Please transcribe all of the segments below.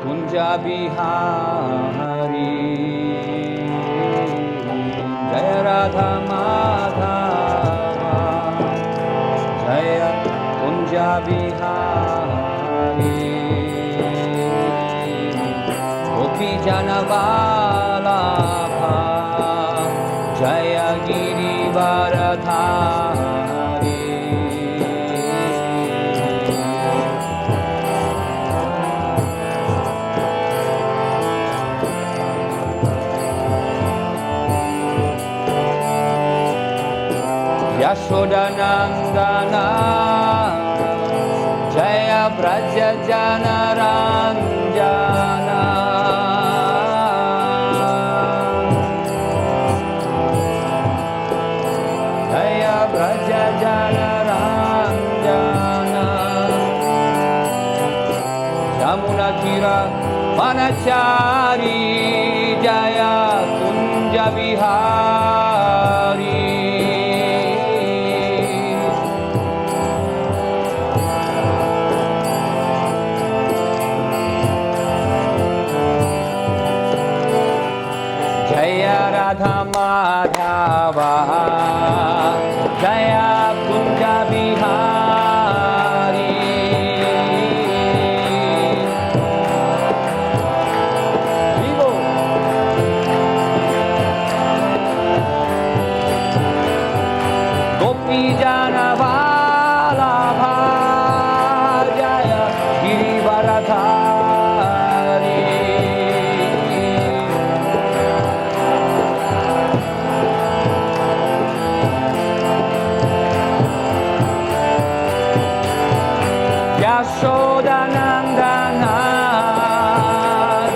Kunja Bihari Jaya Radha Madhava Jaya Kunja Bihari Gopi Jana Vallabha Jaya Girivaradhari Yashodanandana Jaya Braja Jana Ranjana Jaya Braja Jana Ranjana Yamuna Tira Vanachari Jaya Kunja Vihari Radha Madhava Jaya Kunja Bihari Vivo Gopi Jana Vallabha Jaya Girivaradhari Yashodanandana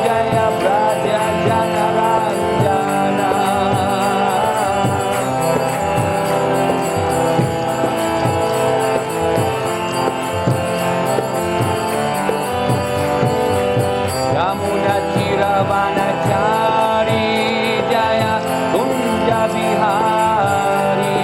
Jaya Braja Jana Ranjana Yamuna Tira Vanachari Jaya Kunja Bihari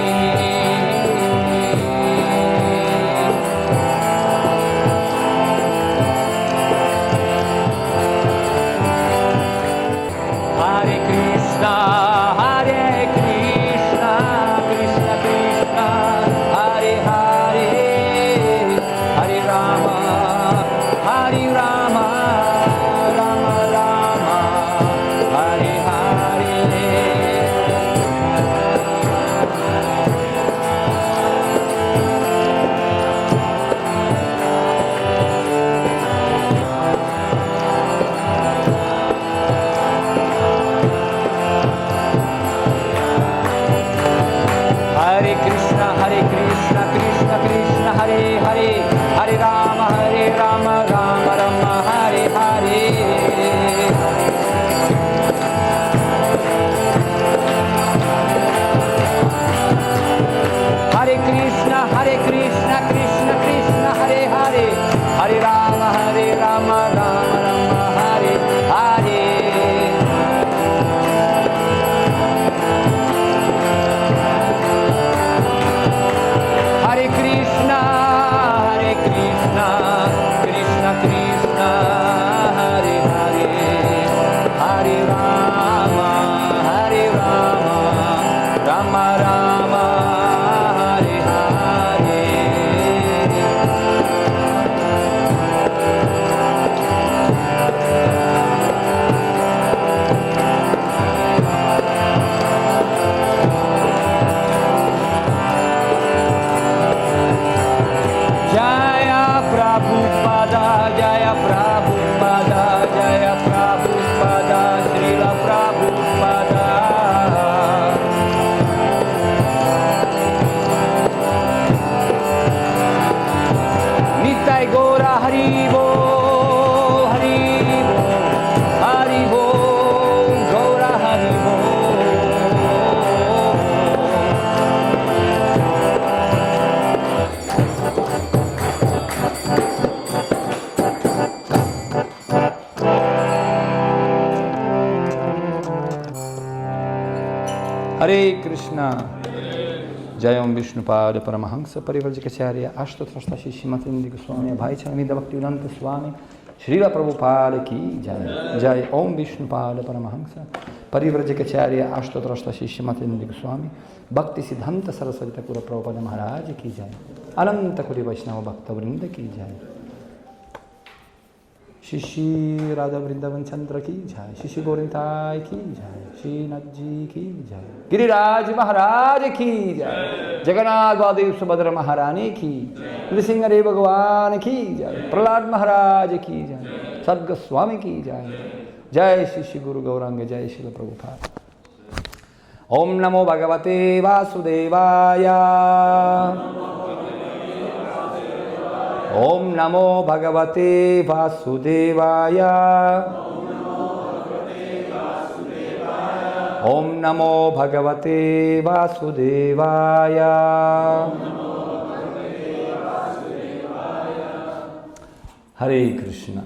Hare Krishna, Krishna Krishna, Hare Hare, Hare Rama, Hare Rama, Rama Rama, Hare Hare. Hare Krishna, Krishna Krishna, Hare Hare, Hare Rama, Rama Rama, Hare Hare. Hare Krishna, Krishna Krishna, Hare Hare, Hare Rama, Rama Rama, Hare Hare. Hare Krishna, Krishna Krishna, Hare Hare, Hare Rama, Rama Rama, Hare Hare. Jaya Prabhupada, Jaya Prabhupada, Jaya Prabhupada, Srila Prabhupada. Nitai Gora Haribo, Haribo, Haribo, Gora Haribo. Hare Krishna. Jayam Vishnupada Paramahansa Parivrajikacharya Ashtotrashta Shishimatindi Goswami Bhai Charamida Bhaktivedanta Swami Srila Prabhupada Ki Jai Jai Om Vishnupada Paramahansa Parivrajikacharya Ashtotrashta Shishimatindi Goswami Bhakti Siddhanta Saraswati Thakur Prabhupada Maharaj Ki Jai Ananta Kuri Vaishnava Bhakta Vrinda Ki Jai Shishi Radha Vrindavan Chandra Ki Jai Shishi Gorintai Ki Jai Shri Nathji Ki Jai Giriraj Maharaj Ki Jai Jagannath Baladev Subhadra Maharani Ki Nrisingh Bhagavan Ki Jai Prahlad Maharaj Ki Jai Sadga Swami Ki Jai Jai Shishi Guru Gauranga Jai Srila Prabhupada Om Namo Bhagavate Vasudevaya Om Namo Bhagavate Vasudevaya Om Namo Bhagavate Vasudevaya Hare Krishna.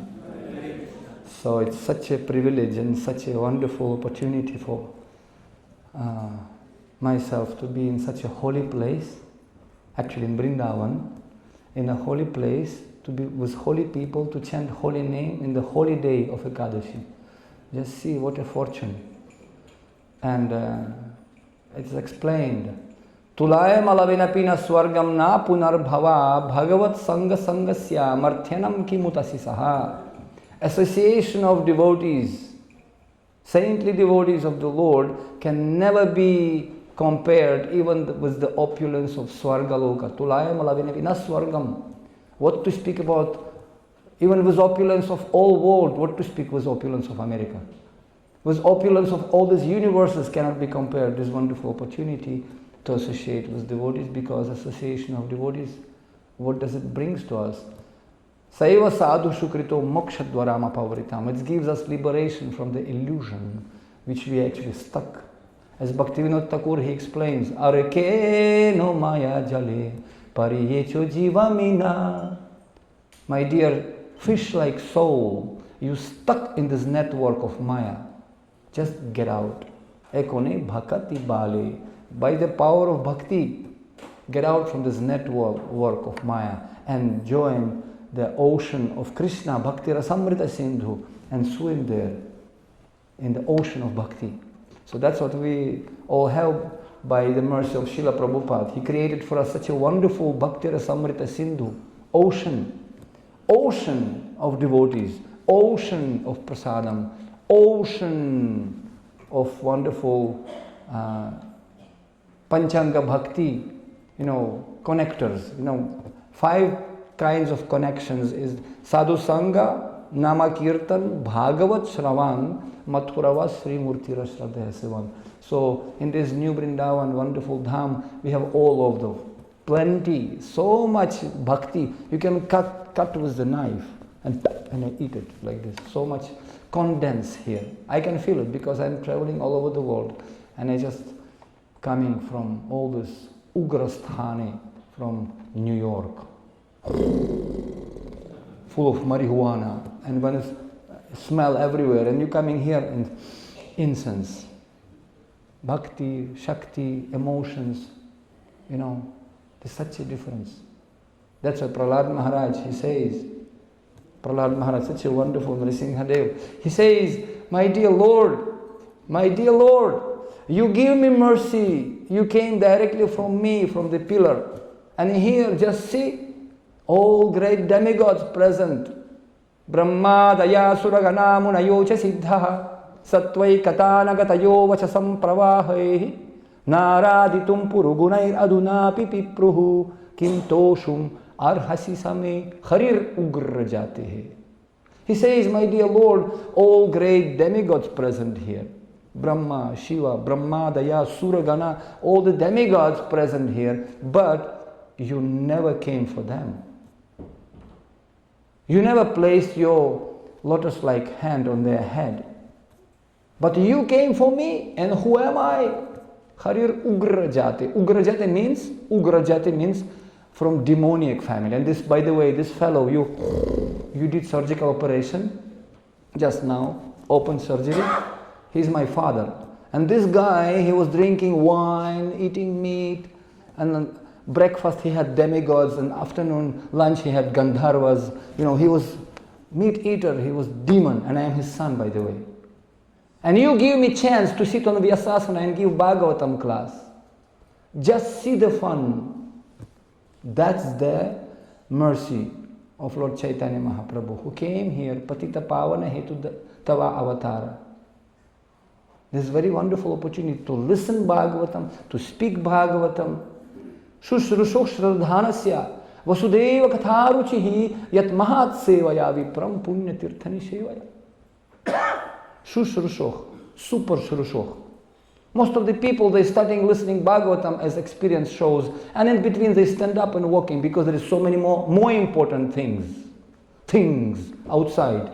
So it's such a privilege and such a wonderful opportunity for myself to be in such a holy place, actually in Vrindavan, in a holy place, to be with holy people, to chant holy name in the holy day of Ekadashi. Just see what a fortune. And it's explained. Tulaya malavinapina swargam na punarbhava bhagavat sanga sangasya marthyanam kimutasi saha. Association of devotees, saintly devotees of the Lord, can never be compared even with the opulence of Swargaloka. Tulaya malavinapina swargam. What to speak about, even with opulence of all world, what to speak with opulence of America? With opulence of all these universes cannot be compared. This wonderful opportunity to associate with devotees, because association of devotees, what does it bring to us? Saiva sadhu shukrito moksha dvarama pavritam. It gives us liberation from the illusion which we actually stuck. As Bhaktivinoda Thakur, he explains, Areke no maya jale pariyecho jivamina. My dear fish-like soul, you stuck in this network of Maya. Just get out. Ekone bhakati bale. By the power of bhakti, get out from this network of Maya and join the ocean of Krishna, Bhakti Rasamrita Sindhu, and swim there in the ocean of bhakti. So that's what we all have by the mercy of Srila Prabhupada. He created for us such a wonderful Bhakti Rasamrita Sindhu, ocean of devotees, ocean of prasadam, ocean of wonderful Panchanga Bhakti, connectors. 5 kinds of connections is Sadhu Sangha, Nama Kirtan, Bhagavat Shravan, Mathurava Sri Murtira Shraddha Sivan. So in this new Vrindavan, wonderful dham, we have all of them. Plenty, so much bhakti. You can cut with the knife and eat it like this. So much condensed here. I can feel it because I'm traveling all over the world, and I just coming from all this Ugrasthani from New York, full of marijuana, and when it's smell everywhere, and you coming here and incense, bhakti, shakti, emotions, there's such a difference. That's why Prahlad Maharaj, he says, such a wonderful Nrsimhadev, he says, my dear Lord, you give me mercy. You came directly from me, from the pillar. And here, just see, all great demigods present. Brahma, Daya, Suragana, Munayocha, Siddha, Satvai, Katana, Gatayo, Vachasam, Pravahe, Naraditum, Purugunair, Aduna, Pipipruhu, Kintoshum, Arhasi Same, Harir Ugra Jate. He says, my dear Lord, all great demigods present here. Brahma, Shiva, Brahma, Daya, Suragana, all the demigods present here, but you never came for them. You never placed your lotus-like hand on their head. But you came for me, and who am I? Harir Ugrajate. Ugrajate means from demoniac family. And this, by the way, this fellow, you did surgical operation just now, open surgery. He's my father. And this guy, he was drinking wine, eating meat, And then breakfast he had demigods, and afternoon lunch he had Gandharvas. You know, he was meat eater, he was demon, and I am his son, by the way. And you give me chance to sit on Vyasasana and give Bhagavatam class. Just see the fun. That's the mercy of Lord Chaitanya Mahaprabhu, who came here, Patita Pavana Hetu Tava Avatara. This is a very wonderful opportunity to listen Bhagavatam, to speak Bhagavatam. Shushrusho Shradhanasya Vasudeva Katharuchihi Yat Mahat Sevaya Vipram Punya Tirthani Sevaya. Shushrusho, super Shushrusho. Most of the people, they starting listening Bhagavatam as experience shows, and in between they stand up and walking because there is so many more important things outside.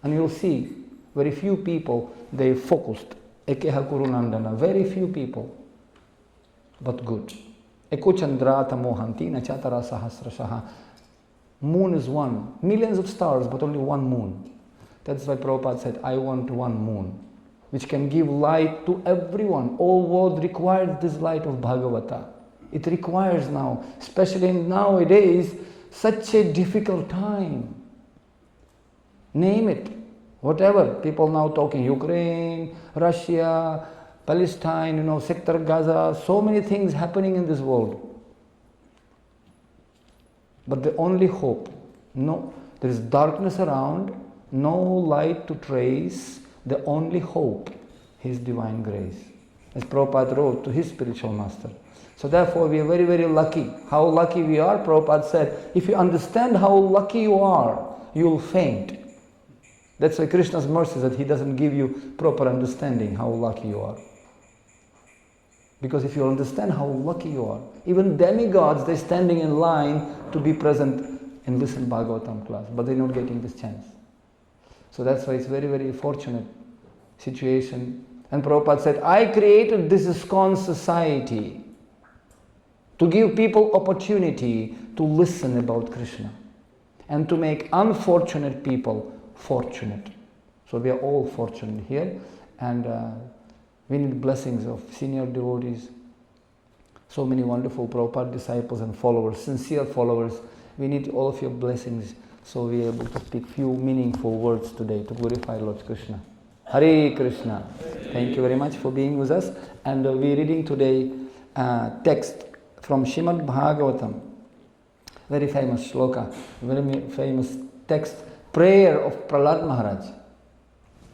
And you'll see very few people, they focused. Ekeha Kurunandana, very few people, but good. Eko Chandrata Mohanti Nachatara Sahasrashaha. Moon is one. Millions of stars, but only one moon. That's why Prabhupada said, I want one moon, which can give light to everyone. All world requires this light of Bhagavata. It requires now, especially nowadays, such a difficult time. Name it. Whatever. People now talking Ukraine, Russia, Palestine, you know, Sector Gaza, so many things happening in this world. But the only hope, no, there is darkness around, no light to trace, the only hope, His divine grace. As Prabhupada wrote to his spiritual master. So therefore we are very, very lucky. How lucky we are, Prabhupada said, if you understand how lucky you are, you will faint. That's why Krishna's mercy is that He doesn't give you proper understanding how lucky you are. Because if you understand how lucky you are, even demigods, they're standing in line to be present and listen Bhagavatam class, but they're not getting this chance. So that's why it's very, very fortunate situation. And Prabhupada said, I created this ISKCON society to give people opportunity to listen about Krishna and to make unfortunate people fortunate. So we are all fortunate here, and we need blessings of senior devotees, so many wonderful Prabhupada disciples and followers, sincere followers. We need all of your blessings so we are able to speak few meaningful words today to glorify Lord Krishna. Hare Krishna. Thank you very much for being with us. And we are reading today text from Srimad Bhagavatam, very famous shloka, very famous text, prayer of Prahlad Maharaj,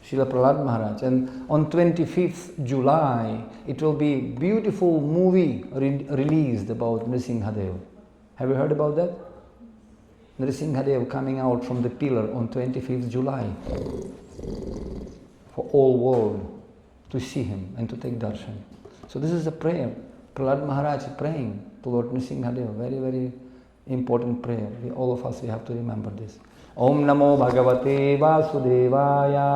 Srila Prahlad Maharaj. And on 25th July, it will be beautiful movie released about Nrsimhadev. Have you heard about that? Nrsimhadev coming out from the pillar on 25th July for all world to see him and to take darshan. So this is a prayer. Prahlad Maharaj is praying to Lord Nrsimhadev. Very, very important prayer. All of us, we have to remember this. Om Namo Bhagavate Vasudevaya.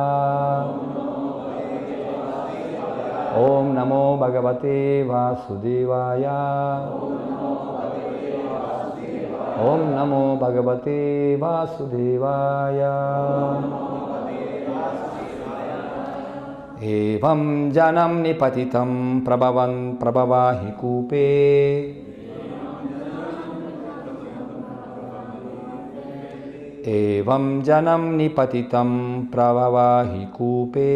Om Namo Bhagavate Vasudevaya. Om Namo Bhagavate Vasudevaya. Evam janam nipatitam prabhavan prabhavahi kupe. Evam janam nipatitam prabhavahi kupe.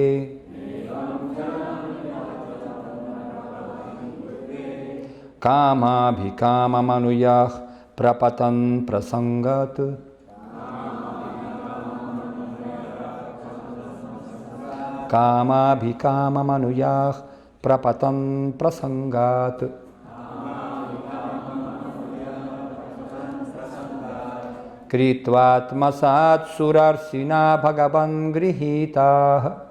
Kama bhikama manuyah prapatan prasangat. Kama bhikama manuyah prapatan prasangat. Kritvatmasat surarsina bhagavan grihitah.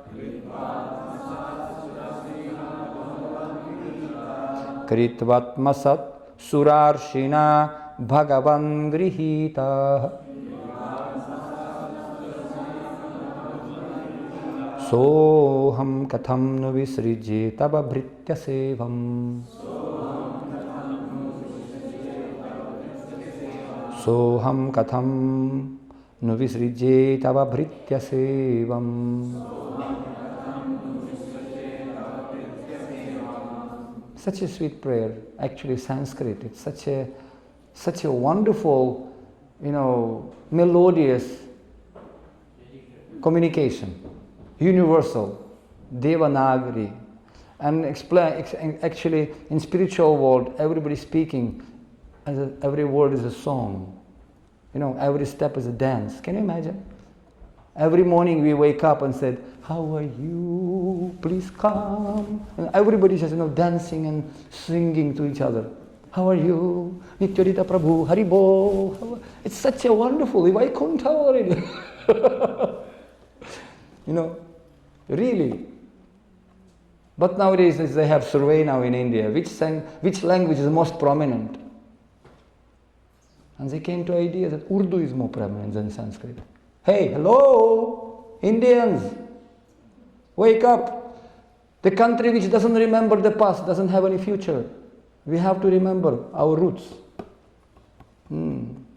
Kritvatmasat surarshina bhagavan grihitah. Soham katham nu visrije tava bhritya sevam. Soham katham nu visrije tava bhritya sevam. such a sweet prayer. Actually, Sanskrit, it's such a wonderful, melodious communication, universal, Devanagari. And actually, in spiritual world, everybody speaking, every word is a song. Every step is a dance. Can you imagine? Every morning we wake up and said, "How are you? Please come." And everybody just dancing and singing to each other. "How are you? Nityarita Prabhu, Haribo." It's such a wonderful, Vaikuntha already. Really. But nowadays they have survey now in India, which language is most prominent. And they came to idea that Urdu is more prominent than Sanskrit. Hey, hello, Indians, wake up. The country which doesn't remember the past doesn't have any future. We have to remember our roots.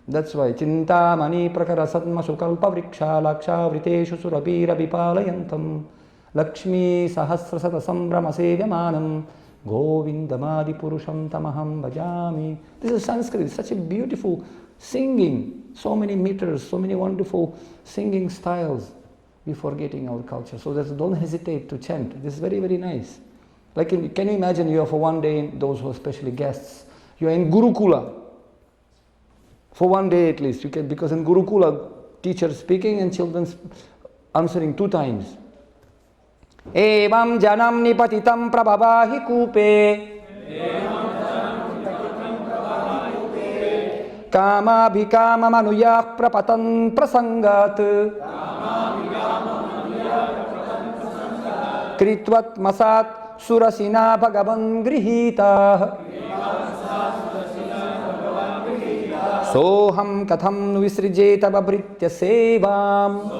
That's why Chinta Mani Prakara Satma Sukalpa Vriksha Laksha Vriteshu Surabhira Vipalayantam Lakshmi Sahasrasata Sambrama Sevyamanam Govindamadi Purusham Tamaham Bhajami. This is Sanskrit. It's such a beautiful singing. So many meters, so many wonderful singing styles. We're forgetting our culture. So don't hesitate to chant. This is very, very nice. Like, can you imagine you are for one day, those who are especially guests, you are in Gurukula. For one day at least, you can, because in Gurukula, teacher speaking and children answering 2 times. Evam janam nipatitam prabhavahi kupe kama bhikama manuyak prapatan prasangat kritvat masat surasina bhagavan grihita soham katham visrijeta babritya sevam.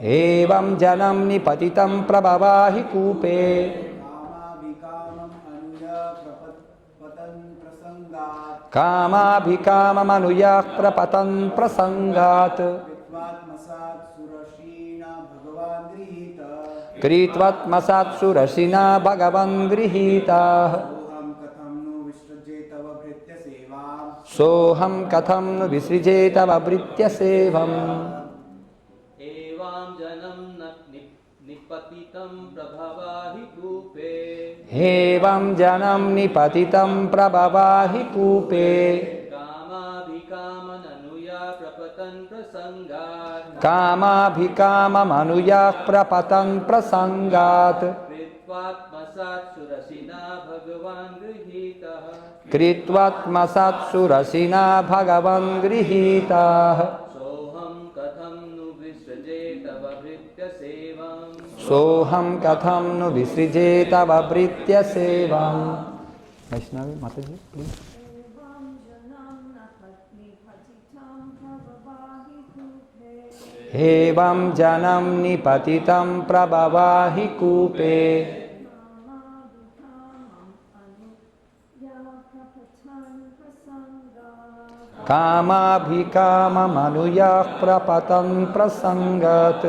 Evam janam nipatitam prabhavahi kupe kama bhikamam anuyak prapatan prasangat kritvat masat surasina bhagavan grihita soham katham nu visrijeta vabritya sevam. Evam janam nipatitam prabhavahi kupe kama bhikamam anuyak prapatan prasangat kritvat masat surasina bhagavan grihita soham katham nu visrijeta vabritya sevam. Vaishnavi, Mataji, please. Evam janam nipatitam prabhavahi kupe kama bhikama manuyak prapatan prasangat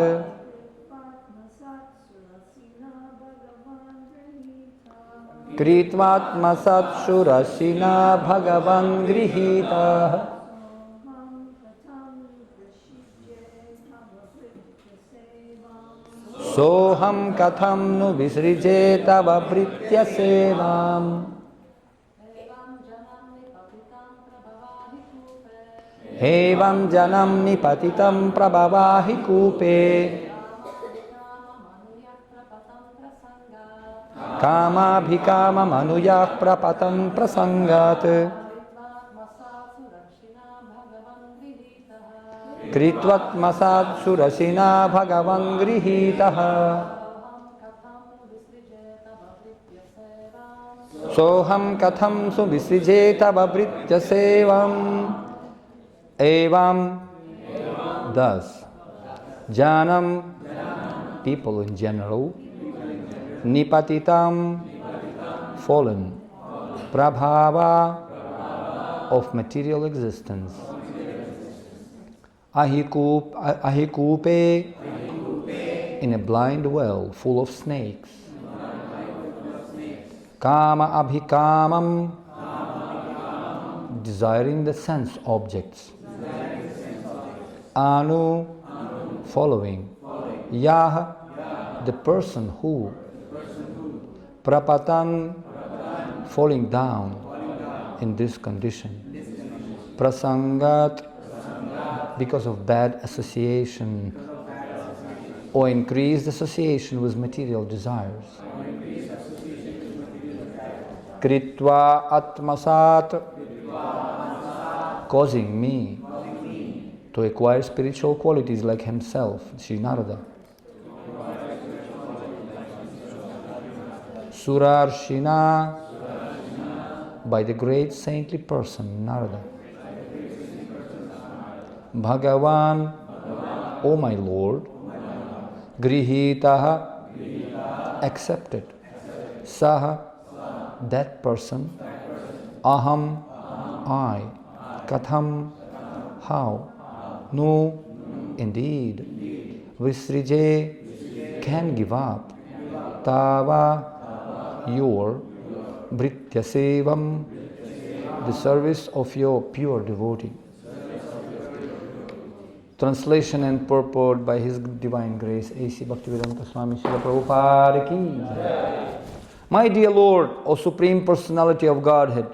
kritvat masat surasina bhagavan grihita soham katham nu visrijeta vabritya sevam. Evam janam nipatitam prabhavahi kupe kama bhikama manuyak prapatan prasangat kritvat masat surasina bhagavan grihitaha soham katham su visrijeta vabritya sevam. Evam, thus, janam, people in general, nipatitam, fallen, prabhava, of material existence, ahikupe, in a blind well full of snakes. Kama abhikamam, desiring the sense objects. Anu, following. Yah, the person who. Prapatan, falling down in this condition. Prasangat, because of bad association or increased association with material desires. Kritva atmasat, causing me to acquire spiritual qualities like himself, Sri Narada. Surarshina, by the great saintly person Narada. Bhagavan, O my Lord. Grihitaha, accepted. Saha, that person. Aham, I. Katham, how. No, indeed. Visrije, can give up. Tava, your. Brityasevam, the service of your pure devotee. Translation and purport by His Divine Grace, A.C. Bhaktivedanta Swami Srila Prabhupada Ki. My dear Lord, O Supreme Personality of Godhead,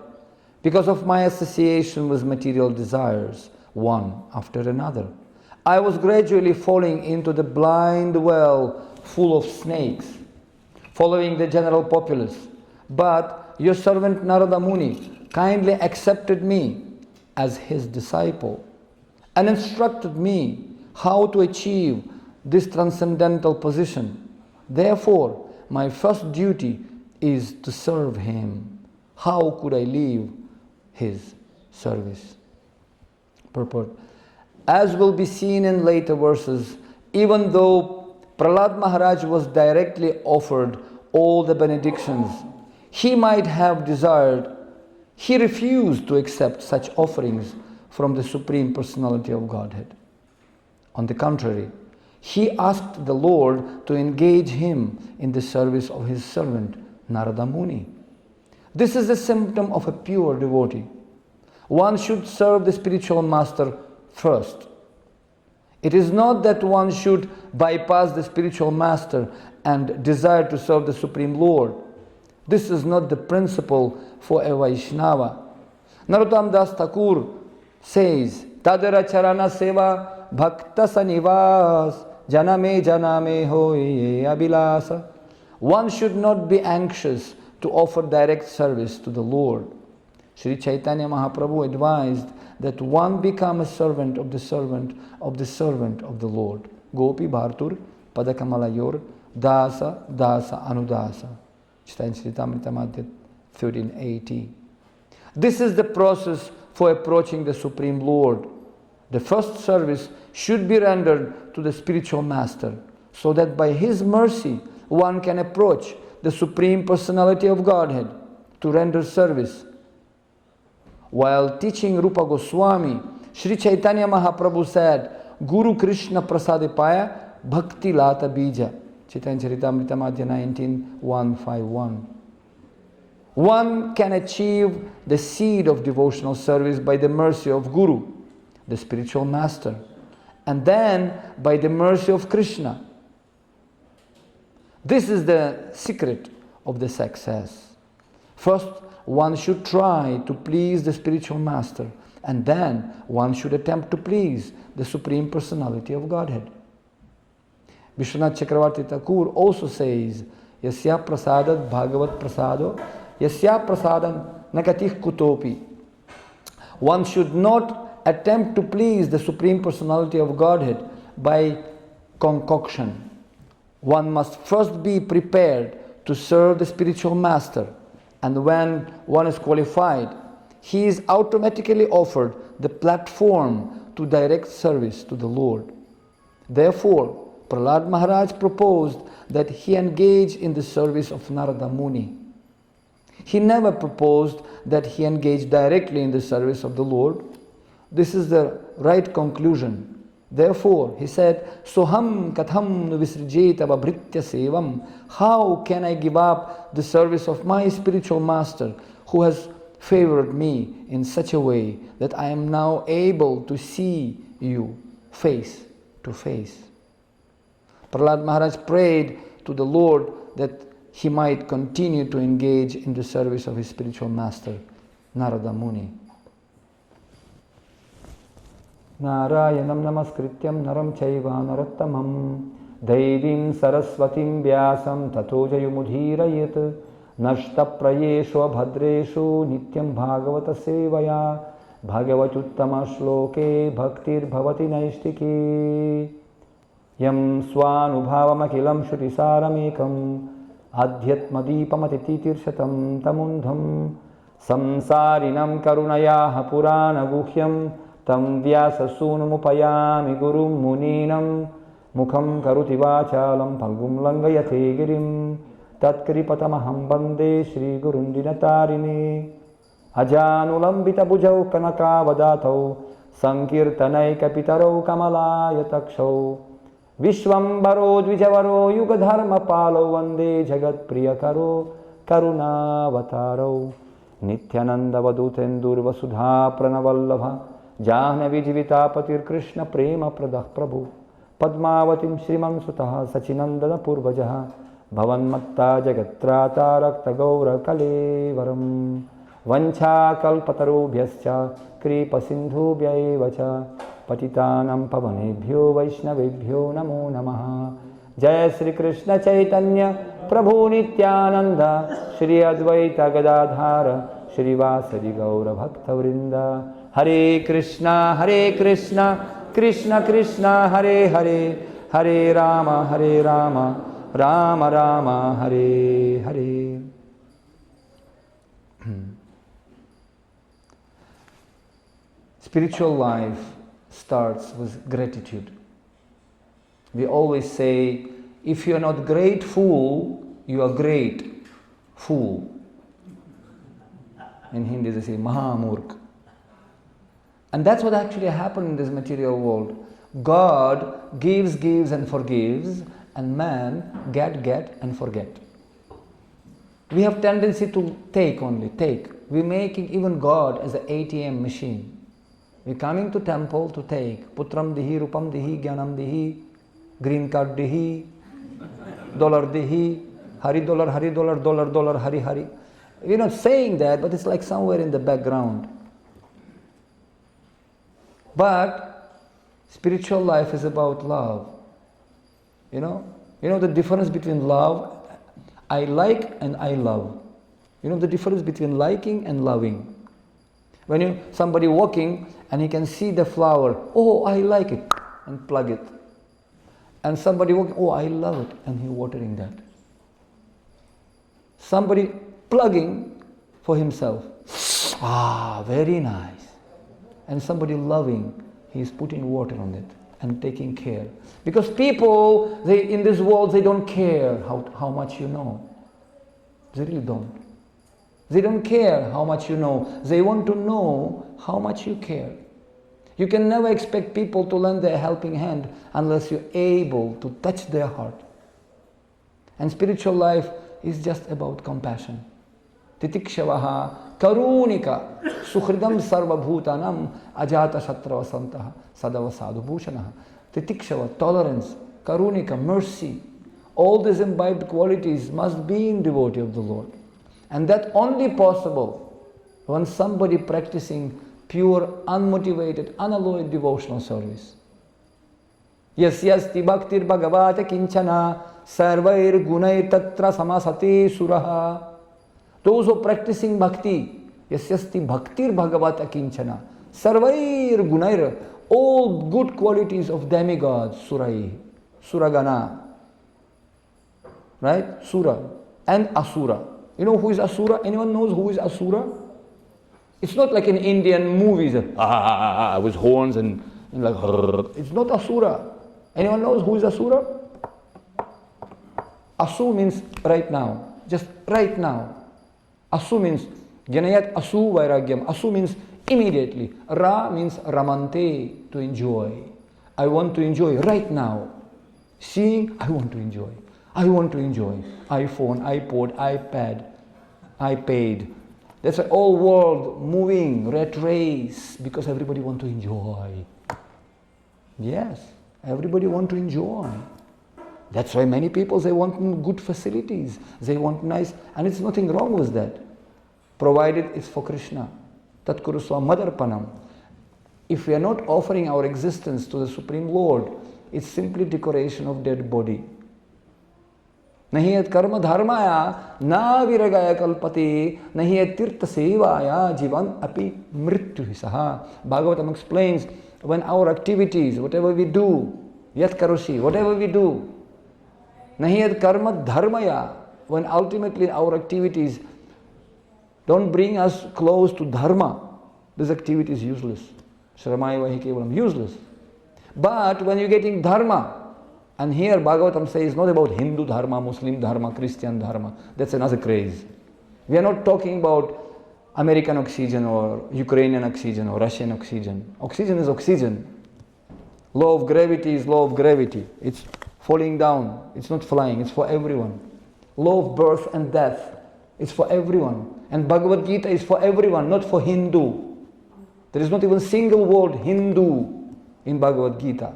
because of my association with material desires, one after another, I was gradually falling into the blind well full of snakes, following the general populace. But your servant Narada Muni kindly accepted me as his disciple and instructed me how to achieve this transcendental position. Therefore, my first duty is to serve him. How could I leave his service? Purport. As will be seen in later verses, even though Prahlad Maharaj was directly offered all the benedictions he might have desired, he refused to accept such offerings from the Supreme Personality of Godhead. On the contrary, he asked the Lord to engage him in the service of his servant Narada Muni. This is a symptom of a pure devotee. One should serve the spiritual master first. It is not that one should bypass the spiritual master and desire to serve the Supreme Lord. This is not the principle for a Vaishnava. Narottam Das Thakur says, Tadara charana seva bhakta sanivas janame janame hoye abhilasa. One should not be anxious to offer direct service to the Lord. Sri Chaitanya Mahaprabhu advised that one become a servant of the servant of the servant of the Lord. Gopi Bhartur Padakamalayur Dasa Dasa Anudasa. Chaitanya Charitamrita Madhya 1380. This is the process for approaching the Supreme Lord. The first service should be rendered to the spiritual master, so that by his mercy one can approach the Supreme Personality of Godhead to render service. While teaching Rupa Goswami, Sri Chaitanya Mahaprabhu said, Guru Krishna Prasadipaya Bhakti Lata Bija. Chaitanya Charitamrita Madhya 19:151. One can achieve the seed of devotional service by the mercy of Guru, the spiritual master, and then by the mercy of Krishna. This is the secret of the success. First, one should try to please the spiritual master, and then one should attempt to please the Supreme Personality of Godhead. Vishwanath Chakravarti Thakur also says, Yasya prasadat bhagavat prasado, Yasya prasadam nakatih kutopi. One should not attempt to please the Supreme Personality of Godhead by concoction. One must first be prepared to serve the spiritual master, and when one is qualified, he is automatically offered the platform to direct service to the Lord. Therefore, Prahlad Maharaj proposed that he engage in the service of Narada Muni. He never proposed that he engage directly in the service of the Lord. This is the right conclusion. Therefore, he said, Soham katham visrijetava bhritya sevam. How can I give up the service of my spiritual master who has favored me in such a way that I am now able to see you face to face? Prahlad Maharaj prayed to the Lord that he might continue to engage in the service of his spiritual master, Narada Muni. Narayanam namaskrityam naram chaiva narottamam Devim saraswatim vyasam tato jayumudhirayet Nashta prayeshu abhadreshu nityam bhagavata sevaya Bhagavachuttama shloke bhaktir bhavati naishtiki Yam swanubhavamakhilam shrutisāramekam Adhyatmadīpamatititirṣatam tamundham Samsārinam karunayaha purana guhyam Tam vyasasunumupayami gurum muninam Mukham karuti vācālam phalgum langayate girim Tatkripatamaham bande Shri Gurundinatarine Ajanulambita bhujau kanakavadato Sankirtanaika pitaro kamalayataksho Vishwambaro dvijavaro yugadharma palo Vande jagat priyakaro karunavataro Nityananda vadutendur vasudha pranavallabha Jahnavi jivitapatir Krishna prema pradah prabhu Padmavatim Shriman sutaha Sachinandana purvajaha Bhavanmatta jagatrata rakta gaura kalevaram Vancha kalpatarubhyascha kripa sindhubhyaevacha Patitanam pavanebhyo vaishnavebhyo namo namaha Jai Shri Krishna Chaitanya Prabhu Nityananda Shri Advaita Gadadhara Shri Vasadi Gaura Bhakta Vrinda Hare Krishna Krishna Krishna Hare Hare Hare Rama Rama Rama Hare Hare. Spiritual life starts with gratitude. We always say, if you are not grateful, you are great fool. In Hindi they say Mahamurk. And that's what actually happened in this material world. God gives and forgives, and man get and forget. We have tendency to take only, take. We're making even God as an ATM machine. We're coming to temple to take. Putram dihi, rupam dihi, jnanam dihi, green card dihi, dollar dihi, hari dollar, dollar, hari hari. We're not saying that, but it's like somewhere in the background. But spiritual life is about love. You know the difference between love, I like and I love. You know the difference between liking and loving. When somebody walking and he can see the flower, oh, I like it, and plug it. And somebody walking, oh, I love it, and he watering that. Somebody plugging for himself, ah, very nice. And somebody loving, he is putting water on it and taking care. Because people, in this world, they don't care how much you know. They really don't. They don't care how much you know. They want to know how much you care. You can never expect people to lend their helping hand unless you're able to touch their heart. And spiritual life is just about compassion. Titikshavaha karunika sukhridam sarvabhutanam ajata shatravasantaha sadava sadhubhushanaha. Titikshava, tolerance, karunika, mercy. All these imbibed qualities must be in devotee of the Lord. And that only possible when somebody practicing pure, unmotivated, unalloyed devotional service. Yasyasti bhaktir bhagavata kinchana sarvair gunai tatra samasati suraha. Those who are practicing bhakti, yasyasti bhaktir bhagavata kinchana sarvair gunair, all good qualities of demigods, surai, suragana, right? Sura and asura. You know who is asura? Anyone knows who is asura? It's not like in Indian movies, with horns and like, it's not asura. Anyone knows who is asura? Asu means right now, just right now. Asu means janayat asu vairagyam. Asu means immediately. Ra means ramante, to enjoy. I want to enjoy right now. Seeing, I want to enjoy. I want to enjoy. iPhone, iPod, iPad, iPad. That's the whole world moving, rat race, because everybody want to enjoy. Yes, everybody want to enjoy. That's why many people, they want good facilities. They want nice, and it's nothing wrong with that. Provided it's for Krishna. Tat kuru swamadarpanam. If we are not offering our existence to the Supreme Lord, it's simply decoration of dead body. Nahi et karma dharmaya na viragaya kalpati nahi et tirtha sevaya jivan api mrityu saha. Bhagavatam explains, when our activities, whatever we do, yat karoshi, whatever we do, nahi et karma dharmaya, when ultimately our activities don't bring us close to dharma, this activity is useless. Shramaya vahi kevalam, useless. But when you're getting dharma, and here Bhagavatam says not about Hindu dharma, Muslim dharma, Christian dharma, that's another craze. We are not talking about American oxygen or Ukrainian oxygen or Russian oxygen. Oxygen is oxygen. Law of gravity is law of gravity. It's falling down, it's not flying, it's for everyone. Law of birth and death, it's for everyone. And Bhagavad Gita is for everyone, not for Hindu. There is not even a single word Hindu in Bhagavad Gita.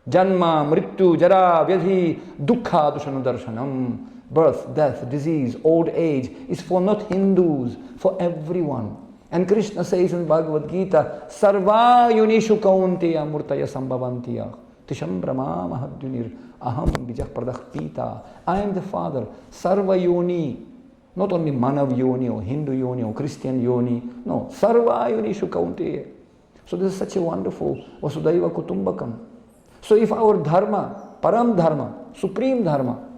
Janma, Mrityu, Jara, Vyadhi, Dukkha, Dushanu Darshanam. Birth, death, disease, old age is for not Hindus, for everyone. And Krishna says in Bhagavad Gita, Sarva yunishu kaunteya murtaya sambhavantiya tisham brahma mahadyunir aham bijah pradah pita. I am the Father, Sarva yoni. Not only Manav yoni or Hindu yoni or Christian yoni. No, Sarva yunishu kaunteya. So this is such a wonderful Vasudhaiva Kutumbakam. So if our dharma, param dharma, supreme dharma,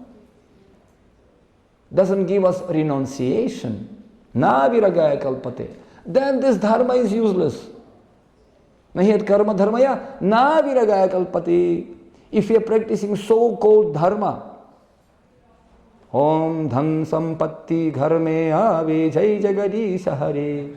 doesn't give us renunciation, na viragaya kalpate, then this dharma is useless. Nahi et karma dharmaya, na viragaya kalpate. If we are practicing so-called dharma, Om dhan sampatti ghar mein aave jai jagadish hare.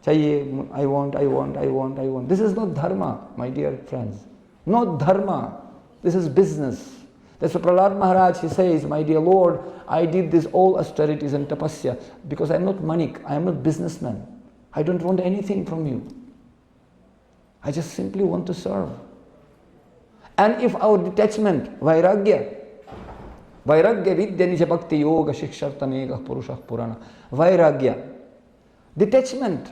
Chahiye, I want. This is not dharma, my dear friends. Not dharma. This is business. That's what Prahlad Maharaj, he says, my dear Lord, I did this all austerities and tapasya because I am not manik, I am not businessman. I don't want anything from you. I just simply want to serve. And if our detachment, vairagya vidya nija bhakti yoga shikshartanega purushah purana, vairagya, detachment,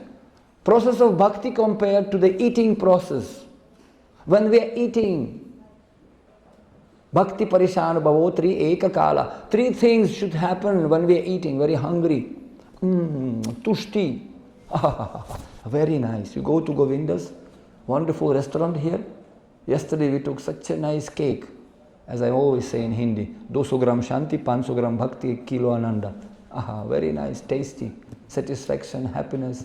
process of bhakti compared to the eating process. When we are eating, bhakti parishan bhavotri eka kala. Three things should happen when we are eating, very hungry. Tushti. Very nice. You go to Govinda's, wonderful restaurant here. Yesterday we took such a nice cake. As I always say in Hindi, 200 gram shanti, 500 gram bhakti, 1 kilo ananda. Very nice, tasty, satisfaction, happiness.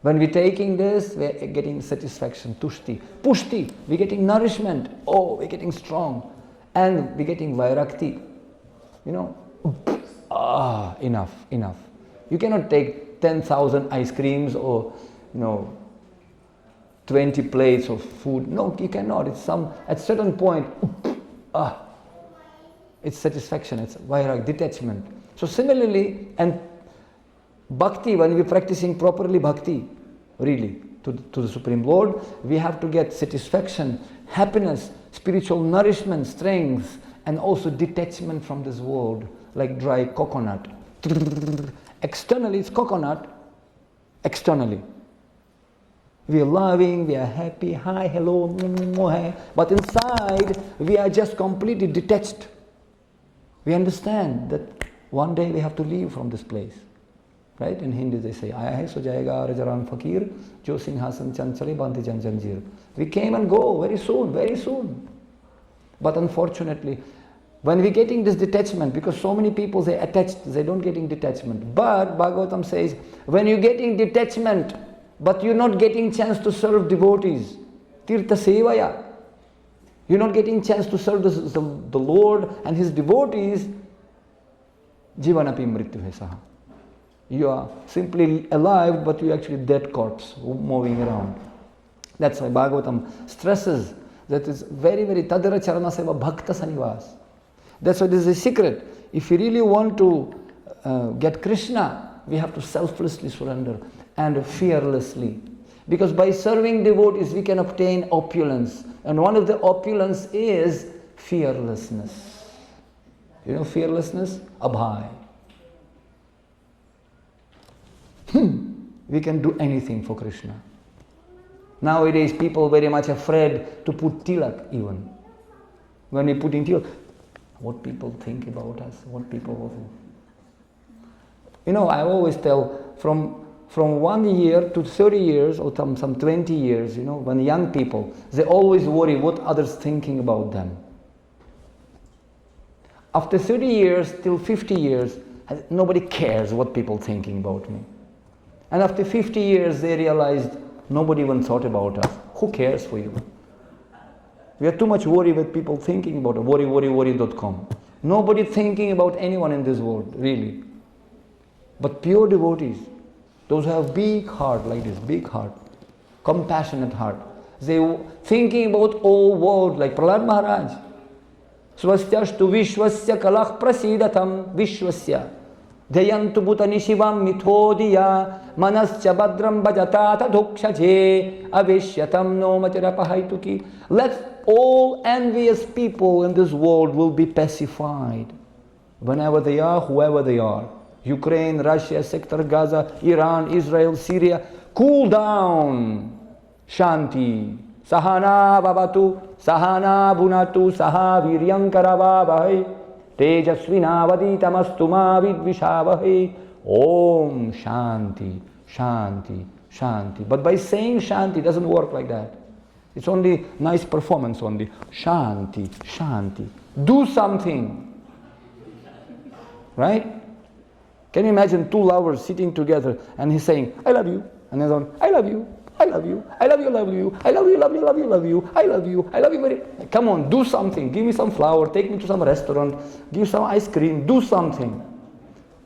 When we're taking this, we're getting satisfaction, tushti. Pushti, we're getting nourishment. Oh, we're getting strong. And we're getting vairakti. You know, enough. You cannot take 10,000 ice creams or, 20 plates of food. No, you cannot. It's at certain point, it's satisfaction, it's vairag, detachment. So similarly, and bhakti, when we're practicing properly bhakti, really, to the Supreme Lord, we have to get satisfaction, happiness, spiritual nourishment, strength, and also detachment from this world, like dry coconut. Externally, it's coconut. Externally. We are loving, we are happy, hi, hello, but inside, we are just completely detached. We understand that one day we have to leave from this place. Right? In Hindi they say, Aaya hai so jayega rajaran fakir, jo sinhasan chanchale bandhi jan janjir. We came and go very soon. But unfortunately, when we're getting this detachment, because so many people, they attached, they don't getting detachment. But Bhagavatam says, when you're getting detachment, but you're not getting chance to serve devotees, tirtha sevaya, you're not getting chance to serve the Lord and His devotees, jivanapi mrityu hai saha. You are simply alive, but you're actually dead corpse moving around. That's why Bhagavatam stresses that it's very, very tadara charana seva bhakta sanivas. That's why this is a secret. If you really want to get Krishna, we have to selflessly surrender and fearlessly. Because by serving devotees, we can obtain opulence. And one of the opulence is fearlessness. You know fearlessness? Abhay. We can do anything for Krishna. Nowadays, people very much afraid to put tilak even. When we put in tilak, what people think about us, what people will think. You know, I always tell, from 1 year to 30 years, or some 20 years, you know, when young people, they always worry what others thinking about them. After 30 years till 50 years, nobody cares what people thinking about me. And after 50 years, they realized nobody even thought about us. Who cares for you? We are too much worried with people thinking about it. Worry.com. Nobody thinking about anyone in this world, really. But pure devotees, those who have big heart like this, big heart, compassionate heart, they thinking about all world like Prahlad Maharaj. Swastyashtu vishwasya kalah prasidatam vishwasya. Dhayantu bhutani shivam mithodiya manascha badram bhajatata dhukshaje avishyatam no matirapahaituki. Let all envious people in this world will be pacified. Whenever they are, whoever they are. Ukraine, Russia, Sector Gaza, Iran, Israel, Syria. Cool down. Shanti. Sahana babatu, sahana bunatu, saha viryankaravavahai. Tejasvinavaditamastu ma vidvishavahai. Om Shanti, Shanti, Shanti. But by saying Shanti, it doesn't work like that. It's only nice performance only. Shanti, Shanti. Do something. Right? Can you imagine two lovers sitting together and he's saying, I love you. And he's on, I love you. I love you, I love you, love you, I love you, love you, love you, love you, I love you, I love you very. Come on, do something. Give me some flower, take me to some restaurant, give some ice cream, do something.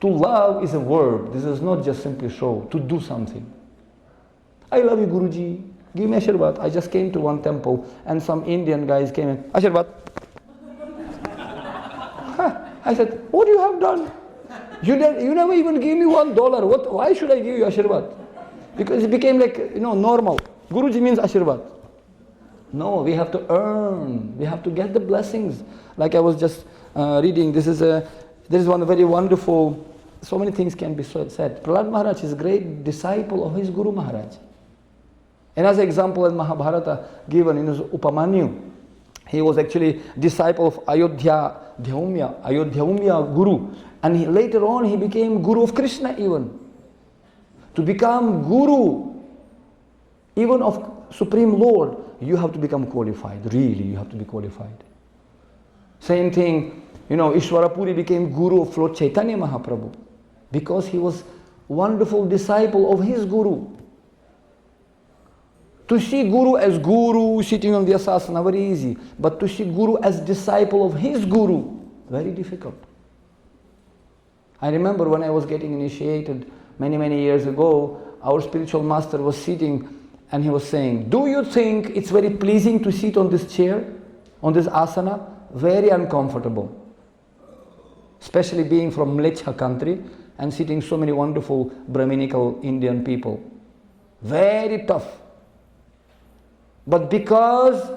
To love is a verb. This is not just simply show, to do something. I love you, Guruji. Give me Ashirvat. I just came to one temple and some Indian guys came in. Ashirvat. I said, what you have done? You never even gave me $1. Why should I give you Ashirvat? Because it became like, normal. Guruji means Ashirvat. No, we have to earn. We have to get the blessings. Like I was just reading, there is one very wonderful, so many things can be said. Prahlad Maharaj is a great disciple of his Guru Maharaj. And as an example in Mahabharata given in his Upamanyu, he was actually disciple of Ayodhya Guru. And later on he became Guru of Krishna even. To become Guru, even of Supreme Lord, you have to become qualified. Really, you have to be qualified. Same thing, Ishwarapuri became Guru of Lord Chaitanya Mahaprabhu because he was wonderful disciple of his Guru. To see Guru as Guru sitting on the asasana, very easy. But to see Guru as disciple of his Guru, very difficult. I remember when I was getting initiated many, many years ago, our spiritual master was sitting and he was saying, do you think it's very pleasing to sit on this chair, on this asana? Very uncomfortable. Especially being from Mlecha country and sitting so many wonderful Brahminical Indian people. Very tough. But because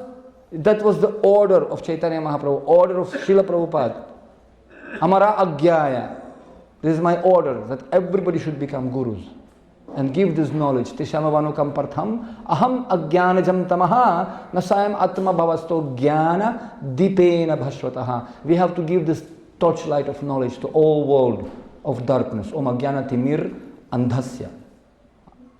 that was the order of Chaitanya Mahaprabhu, order of Srila Prabhupada, Amara Agyaya, this is my order that everybody should become gurus and give this knowledge. Tishamavanu partham aham agyanajam tamaha nasayam atma bhavasto jnana dipena bhasvataha. We have to give this torchlight of knowledge to all world of darkness. Om agyana timir andhasya.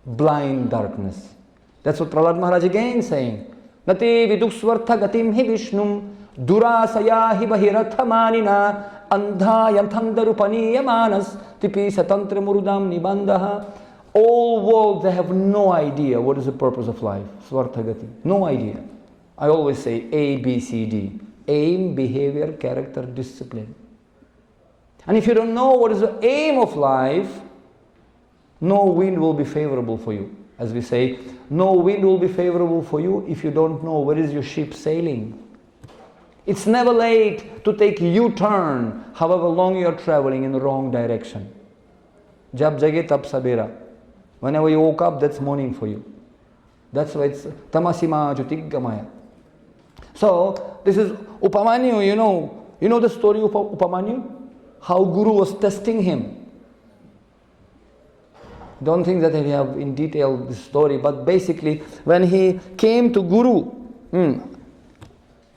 Blind darkness. That's what Prahlad Maharaj again saying. Nati viduksvartha gatim hi vishnum durasaya hi bahiratha manina andha yanthandarupani yamanas tipi satantra murudam nibandaha. All world, they have no idea what is the purpose of life. Svartha gati. No idea. I always say A, B, C, D. Aim, behavior, character, discipline. And if you don't know what is the aim of life, No wind will be favorable for you. As we say, no wind will be favorable for you if you don't know where is your ship sailing. It's never late to take U-turn, however long you are traveling in the wrong direction. Jab jage tab sabera. Whenever you woke up, that's morning for you. That's why it's tamasima jyotiggamaya. So, this is Upamanyu, you know the story of Upamanyu? How Guru was testing him. Don't think that I have in detail this story, but basically when he came to Guru,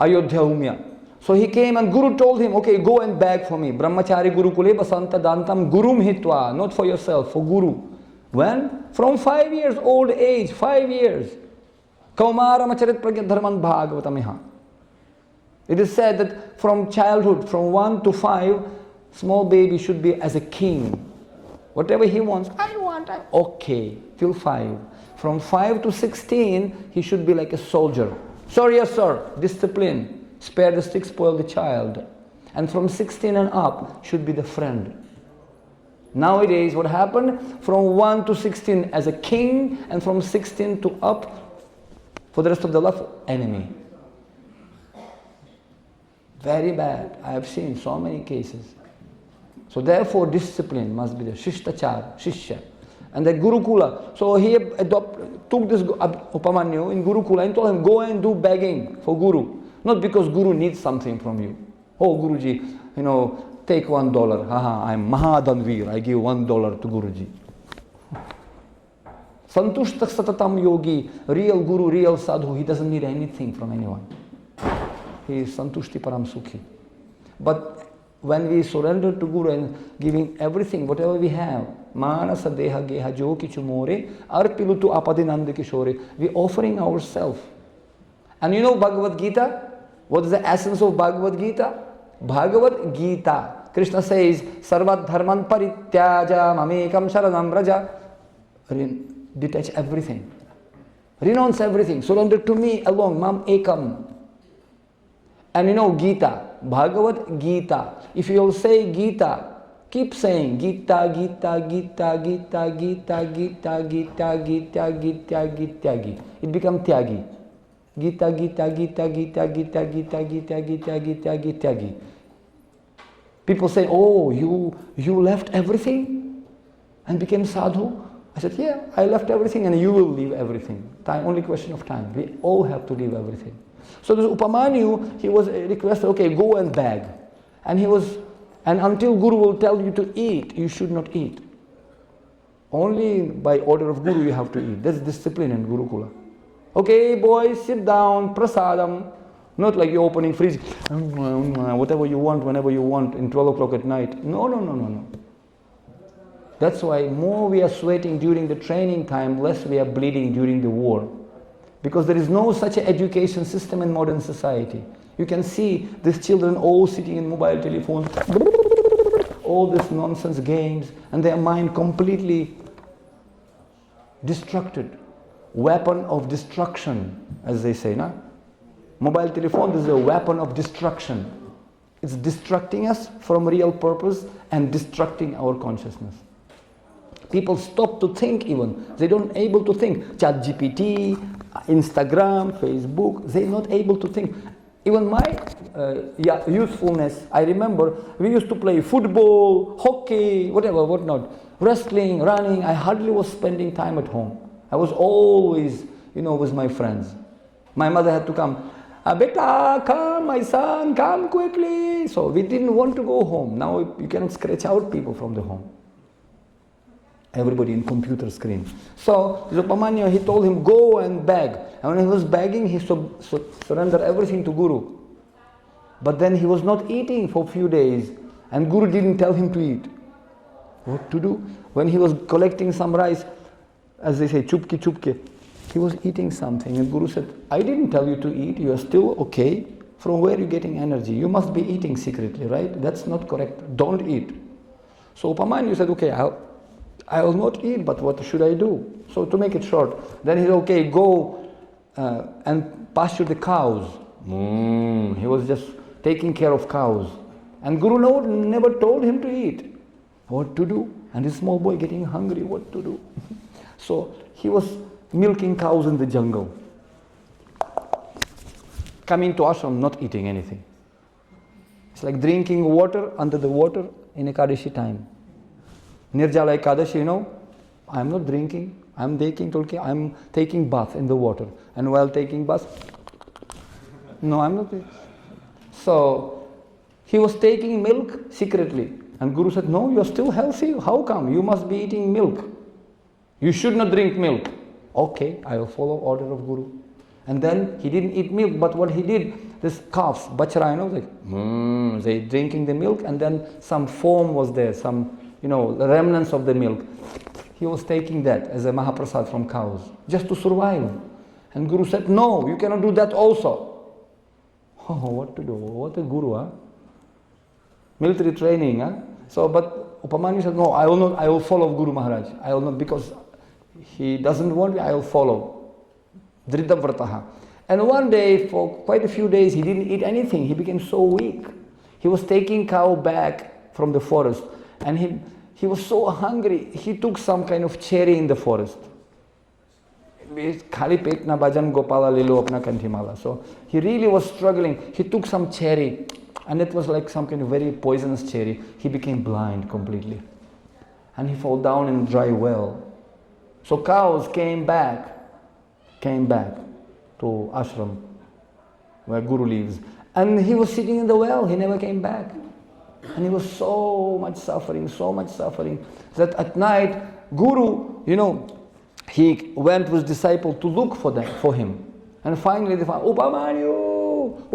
Ayodhya Umya. So he came and Guru told him, okay, go and beg for me. Brahmachari Gurukule Basanta Dantam Gurum Hitva, not for yourself, for Guru. When? From 5 years old age, 5 years. Kaumara Macharit Pragya Dharman Bhagavatamha. It is said that from childhood, from 1 to 5, small baby should be as a king. Whatever he wants, okay, till 5. From 5 to 16, he should be like a soldier. Sorry, yes, sir, discipline. Spare the stick, spoil the child. And from 16 and up, should be the friend. Nowadays, what happened? From 1 to 16 as a king, and from 16 to up, for the rest of the life, enemy. Very bad. I have seen so many cases. So therefore, discipline must be the Shishtachar, Shishya. And the Gurukula. So he took this Upamanyu in Gurukula and told him, go and do begging for Guru. Not because Guru needs something from you. Oh, Guruji, take $1. Haha, I'm Mahadanveer. I give $1 to Guruji. Santushta Satatam Yogi, real Guru, real Sadhu, he doesn't need anything from anyone. He is Santushti Param Sukhi. But when we surrender to Guru and giving everything, whatever we have, Manasa Deha Geha Jo Kichu More, Arpilutu Apadinanda Kishore, we're offering ourselves. And you know Bhagavad Gita? What is the essence of Bhagavad Gita? Bhagavad Gita. Krishna says, Sarvat Dharman Parityaja Mamekam Sharanam Raja. Detach everything. Renounce everything. Surrender to me alone. Mam Ekam. And Gita. Bhagavad Gita. If you will say Gita, keep saying Gita, Gita, Gita, Gita, Gita, Gita, Gita, Gita, Gita, Gita. It becomes Tyagi. Gita, Gita, Gita, Gita, Gita, Gita, Gita, Gita, Gita, Gita. People say, oh, you left everything and became sadhu? I said, yeah, I left everything and you will leave everything. Time, only question of time. We all have to leave everything. So this Upamanyu, he was requested, okay, go and beg. And until Guru will tell you to eat, you should not eat. Only by order of Guru you have to eat. That's discipline in Gurukula. Okay, boys, sit down, prasadam. Not like you're opening fridge, whatever you want, whenever you want, in 12 o'clock at night. No. That's why more we are sweating during the training time, less we are bleeding during the war. Because there is no such an education system in modern society. You can see these children all sitting in mobile telephones, all these nonsense games, and their mind completely destructed. Weapon of destruction, as they say, no? Mobile telephone is a weapon of destruction. It's distracting us from real purpose and destructing our consciousness. People stop to think even. They don't able to think. ChatGPT, Instagram, Facebook, they're not able to think. Even my youthfulness, I remember we used to play football, hockey, whatever, whatnot, wrestling, running. I hardly was spending time at home. I was always, with my friends. My mother had to come. Beta, come, my son, come quickly. So we didn't want to go home. Now you cannot scratch out people from the home. Everybody in computer screen. So Upamanyu, he told him, go and beg. And when he was begging, he surrendered everything to Guru. But then he was not eating for a few days. And Guru didn't tell him to eat. What to do? When he was collecting some rice, as they say, chupki chupki, he was eating something. And Guru said, I didn't tell you to eat. You are still okay. From where are you getting energy? You must be eating secretly, right? That's not correct. Don't eat. So Upamanyu said, okay, I will not eat, but what should I do? So to make it short, then he said, okay, go and pasture the cows. He was just taking care of cows. And Guru never told him to eat. What to do? And this small boy getting hungry, what to do? So he was milking cows in the jungle. Coming to ashram, not eating anything. It's like drinking water under the water in Ekadashi time. Nirjala Ekadashi, I'm not drinking, I'm taking bath in the water. And while taking bath, no, I'm not. So he was taking milk secretly. And Guru said, no, you're still healthy. How come? You must be eating milk. You should not drink milk. Okay, I will follow order of Guru. And then he didn't eat milk, but what he did, this calves, bachara, they drinking the milk, and then some foam was there, some, remnants of the milk. He was taking that as a Mahaprasad from cows, just to survive. And Guru said, no, you cannot do that also. Oh, what to do? What a Guru, huh? Military training, huh? So, but Upamani said, no, I will not, I will follow Guru Maharaj. I will not, because he doesn't want me, I will follow. Dridhavrataha. And one day, for quite a few days, he didn't eat anything. He became so weak. He was taking cow back from the forest. And he was so hungry, he took some kind of cherry in the forest. So he really was struggling. He took some cherry, and it was like some kind of very poisonous cherry. He became blind completely. And he fell down in a dry well. So cows came back to ashram where Guru lives. And he was sitting in the well, he never came back. And he was so much suffering, that at night, Guru, he went with his disciple to look for him. And finally they found, Upamanyu,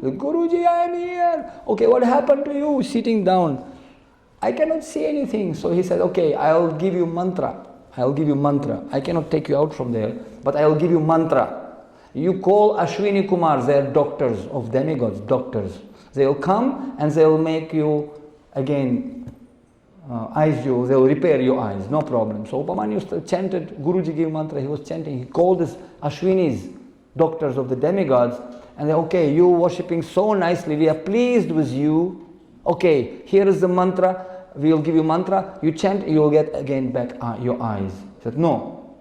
the Guruji, I am here. Okay, what happened to you? Sitting down. I cannot see anything. So he said, okay, I'll give you mantra. I cannot take you out from there, but I'll give you mantra. You call Ashwini Kumars, they are doctors of demigods, doctors. They'll come and they'll make you again, they'll repair your eyes, no problem. So Upamanyu chanted, Guruji gave mantra, he was chanting, he called this Ashwinis, doctors of the demigods, and they, okay, you worshipping so nicely, we are pleased with you. Okay, here is the mantra, we will give you mantra, you chant, you will get again back your eyes. He said, no,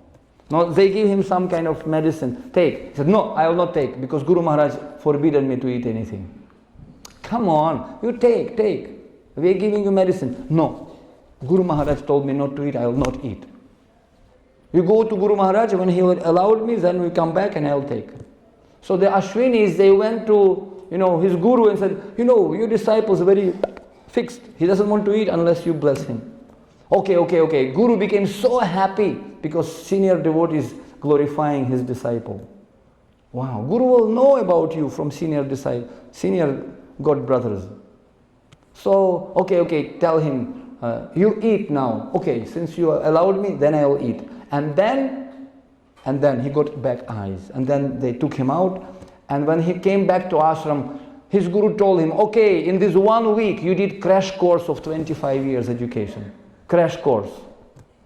they give him some kind of medicine, take. He said, no, I will not take, because Guru Maharaj forbidden me to eat anything. Come on, you take. We are giving you medicine. No, Guru Maharaj told me not to eat, I will not eat. You go to Guru Maharaj, when he allowed me, then we come back and I will take. So the Ashwinis, they went to his Guru and said, your disciple is very fixed. He doesn't want to eat unless you bless him. Okay. Guru became so happy because senior devotees glorifying his disciple. Wow, Guru will know about you from senior God brothers. So, okay, tell him, you eat now. Okay, since you allowed me, then I will eat. And then he got back eyes. And then they took him out. And when he came back to ashram, his Guru told him, okay, in this 1 week, you did crash course of 25 years education. Crash course.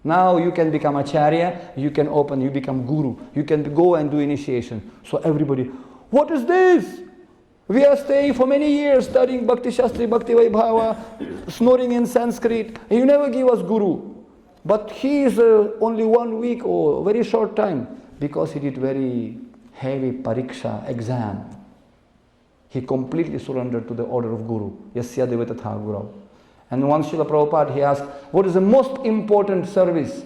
Now you can become Acharya, you become Guru. You can go and do initiation. So everybody, what is this? We are staying for many years studying Bhakti Shastri, Bhakti Vaibhava, snoring in Sanskrit. And you never give us Guru. But he is only 1 week or very short time, because he did very heavy pariksha, exam. He completely surrendered to the order of Guru. Yasya devatatha guru. And once Srila Prabhupada, he asked, what is the most important service?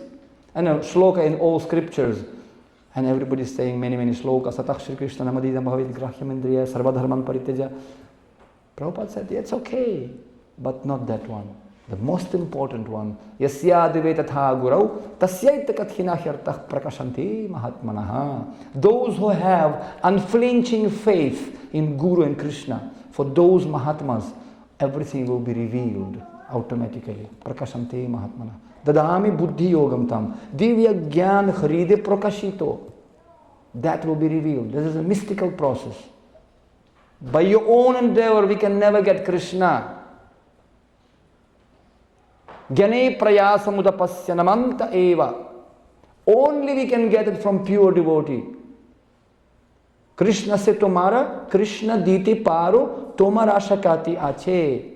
And a shloka in all scriptures. And everybody is saying many shlokas. Satah Shri Krishna namadidam bhavid grahyamendriya sarva dharman parityaja. Prabhupada said, it's okay, but not that one. The most important one, Yasya devatatha gurau tasyaita kathina hyartah prakashanti mahatmanaha. Those who have unflinching faith in Guru and Krishna, for those Mahatmas, everything will be revealed automatically. Prakashanti mahatmana. Dadami buddhi yogam tam. Divya gyan haride prakashito. That will be revealed. This is a mystical process. By your own endeavor, we can never get Krishna. Gyane prayasamudapasya namanta eva. Only we can get it from pure devotee. Krishna se tomara, Krishna dite paro, tomara shakati ache.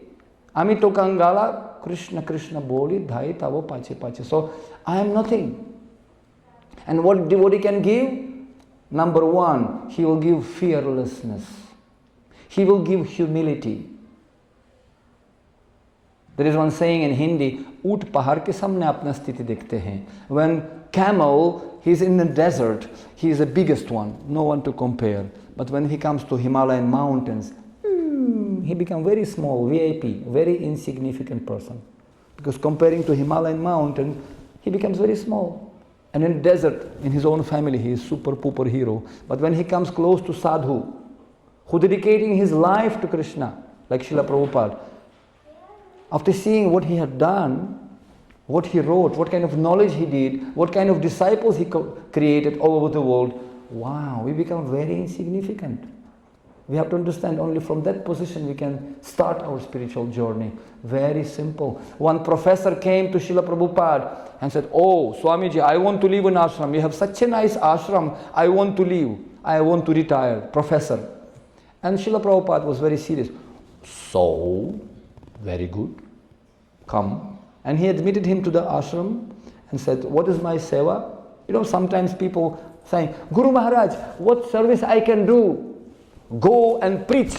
Ami to kangala, Krishna Krishna boli dhai tavo pache pache. So I am nothing. And what devotee can give? Number one, he will give fearlessness. He will give humility. There is one saying in Hindi, ऊंट पहाड़ के सामने अपना स्थिति देखते हैं. When camel, he is in the desert, he is the biggest one, no one to compare. But when he comes to Himalayan mountains, he becomes very small, VIP, very insignificant person. Because comparing to Himalayan mountain, he becomes very small. And in desert, in his own family, he is super pooper hero. But when he comes close to sadhu, who dedicating his life to Krishna, like Srila Prabhupada, after seeing what he had done, what he wrote, what kind of knowledge he did, what kind of disciples he created all over the world, wow, we become very insignificant. We have to understand only from that position we can start our spiritual journey. Very simple. One professor came to Srila Prabhupada and said, "Oh, Swamiji, I want to live in ashram. You have such a nice ashram. I want to leave. I want to retire." Professor. And Srila Prabhupada was very serious. "So, very good. Come." And he admitted him to the ashram and said, "What is my seva?" You know, sometimes people saying, "Guru Maharaj, what service I can do?" Go and preach.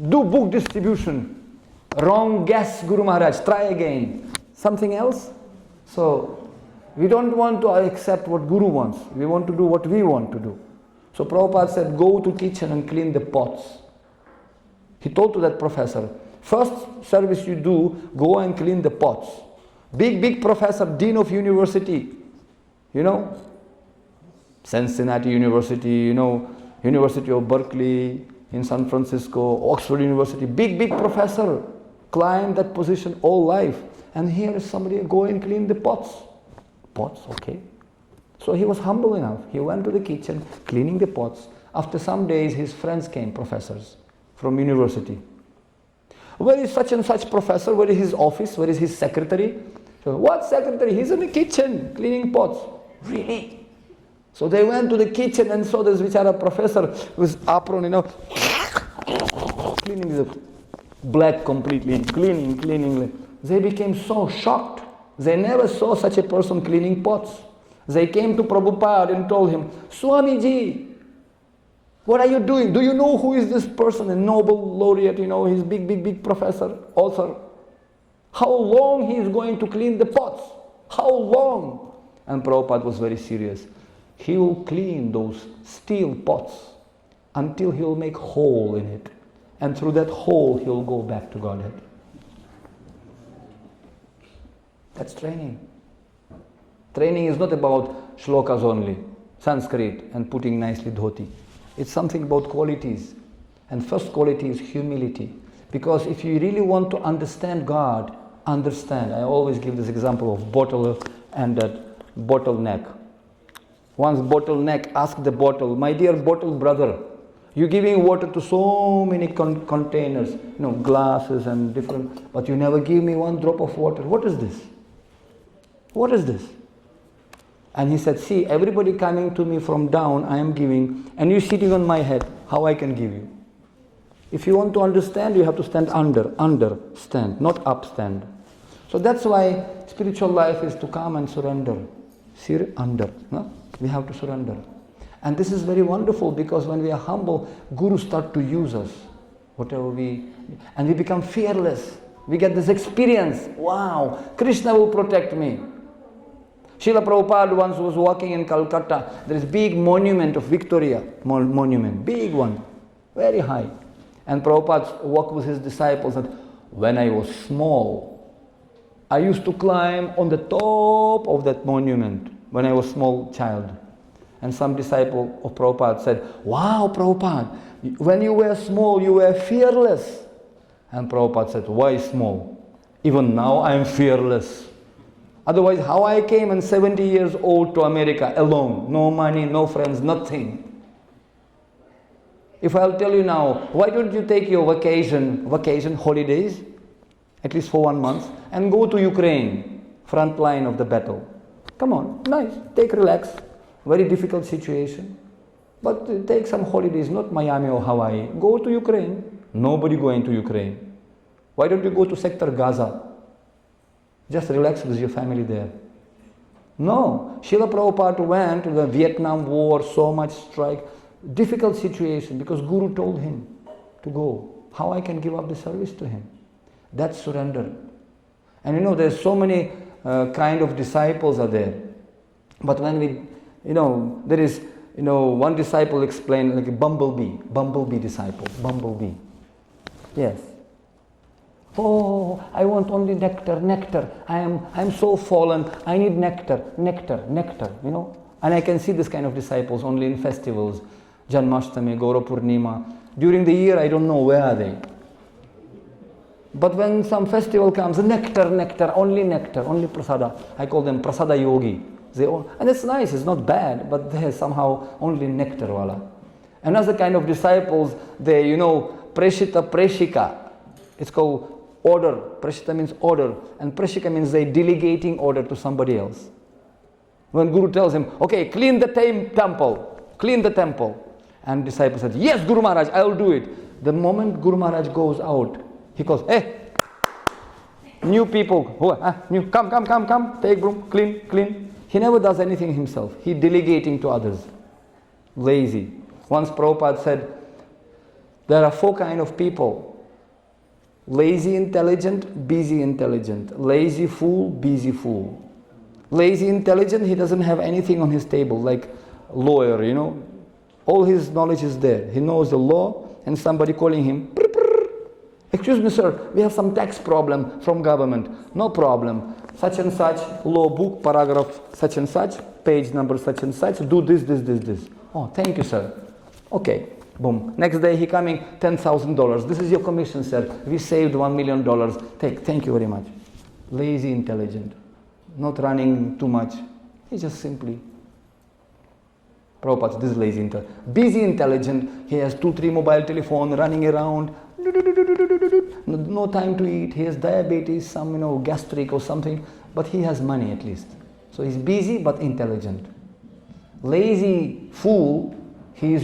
Do book distribution. Wrong guess, Guru Maharaj. Try again. Something else? So, we don't want to accept what Guru wants. We want to do what we want to do. So Prabhupada said, go to kitchen and clean the pots. He told to that professor, first service you do, go and clean the pots. Big professor, dean of university. You know, Cincinnati University, you know, University of Berkeley in San Francisco, Oxford University, big professor, climbed that position all life. And here is somebody go and clean the pots. Pots, okay. So he was humble enough. He went to the kitchen, cleaning the pots. After some days, his friends came, professors from university. Where is such and such professor? Where is his office? Where is his secretary? So, what secretary? He's in the kitchen, cleaning pots. Really? So they went to the kitchen and saw this Vichara professor with apron, you know, cleaning the black completely, cleaning. They became so shocked. They never saw such a person cleaning pots. They came to Prabhupada and told him, Swamiji, what are you doing? Do you know who is this person? A Nobel laureate, you know, he's big professor, author. How long he is going to clean the pots? How long? And Prabhupada was very serious. He will clean those steel pots until he will make hole in it. And through that hole, he will go back to Godhead. That's training. Training is not about shlokas only, Sanskrit, and putting nicely dhoti. It's something about qualities. And first quality is humility. Because if you really want to understand God, understand. I always give this example of bottle and that bottleneck. Once bottleneck asked the bottle, my dear bottle brother, you're giving water to so many containers, you know, glasses and different, but you never give me one drop of water. What is this? What is this? And he said, see, everybody coming to me from down, I am giving, and you sitting on my head, how I can give you? If you want to understand, you have to stand under, stand, not up stand. So that's why spiritual life is to come and surrender. Under, no? We have to surrender. And this is very wonderful because when we are humble, Guru start to use us. And we become fearless. We get this experience. Wow, Krishna will protect me. Srila Prabhupada once was walking in Calcutta. There is big monument of Victoria, monument, big one, very high. And Prabhupada walked with his disciples and when I was small, I used to climb on the top of that monument when I was a small child. And some disciple of Prabhupada said, wow, Prabhupada, when you were small, you were fearless. And Prabhupada said, why small? Even now I am fearless. Otherwise, how I came and 70 years old to America alone, no money, no friends, nothing. If I'll tell you now, why don't you take your vacation, holidays, at least for 1 month, and go to Ukraine, front line of the battle. Come on, nice, relax. Very difficult situation. But take some holidays, not Miami or Hawaii. Go to Ukraine. Nobody going to Ukraine. Why don't you go to sector Gaza? Just relax with your family there. No, Srila Prabhupada went to the Vietnam War, so much strike, difficult situation because Guru told him to go. How I can give up the service to him? That's surrender. And you know, there's so many kind of disciples are there. But when we, there is, one disciple explained like a bumblebee disciple, bumblebee. Yes. Oh, I want only nectar. I'm so fallen. I need nectar. And I can see this kind of disciples only in festivals, Janmashtami, Gaura Purnima. During the year, I don't know where are they. But when some festival comes, nectar, only prasada. I call them prasada yogi. And it's nice, it's not bad, but they're somehow only nectar wala. Another kind of disciples, they, preshita, preshika. It's called order. Preshita means order. And preshika means they delegating order to somebody else. When Guru tells him, okay, clean the temple. And disciple said, yes, Guru Maharaj, I will do it. The moment Guru Maharaj goes out, he calls, hey, new people, come, take broom, clean. He never does anything himself. He delegating to others. Lazy. Once Prabhupada said, there are 4 kinds of people. Lazy intelligent, busy intelligent. Lazy fool, busy fool. Lazy intelligent, he doesn't have anything on his table, like lawyer, All his knowledge is there. He knows the law, and somebody calling him, excuse me sir, we have some tax problem from government. No problem. Such and such, law book, paragraph such and such, page number such and such, do this. Oh, thank you sir. Okay, boom. Next day he coming, $10,000. This is your commission sir. We saved $1 million. Thank you very much. Lazy intelligent. Not running too much. He just simply. Prabhupada, this is lazy intelligent. Busy intelligent, he has 2-3 mobile telephone running around. No time to eat. He has diabetes, some gastric or something, but he has money at least. So he's busy but intelligent. Lazy fool, he is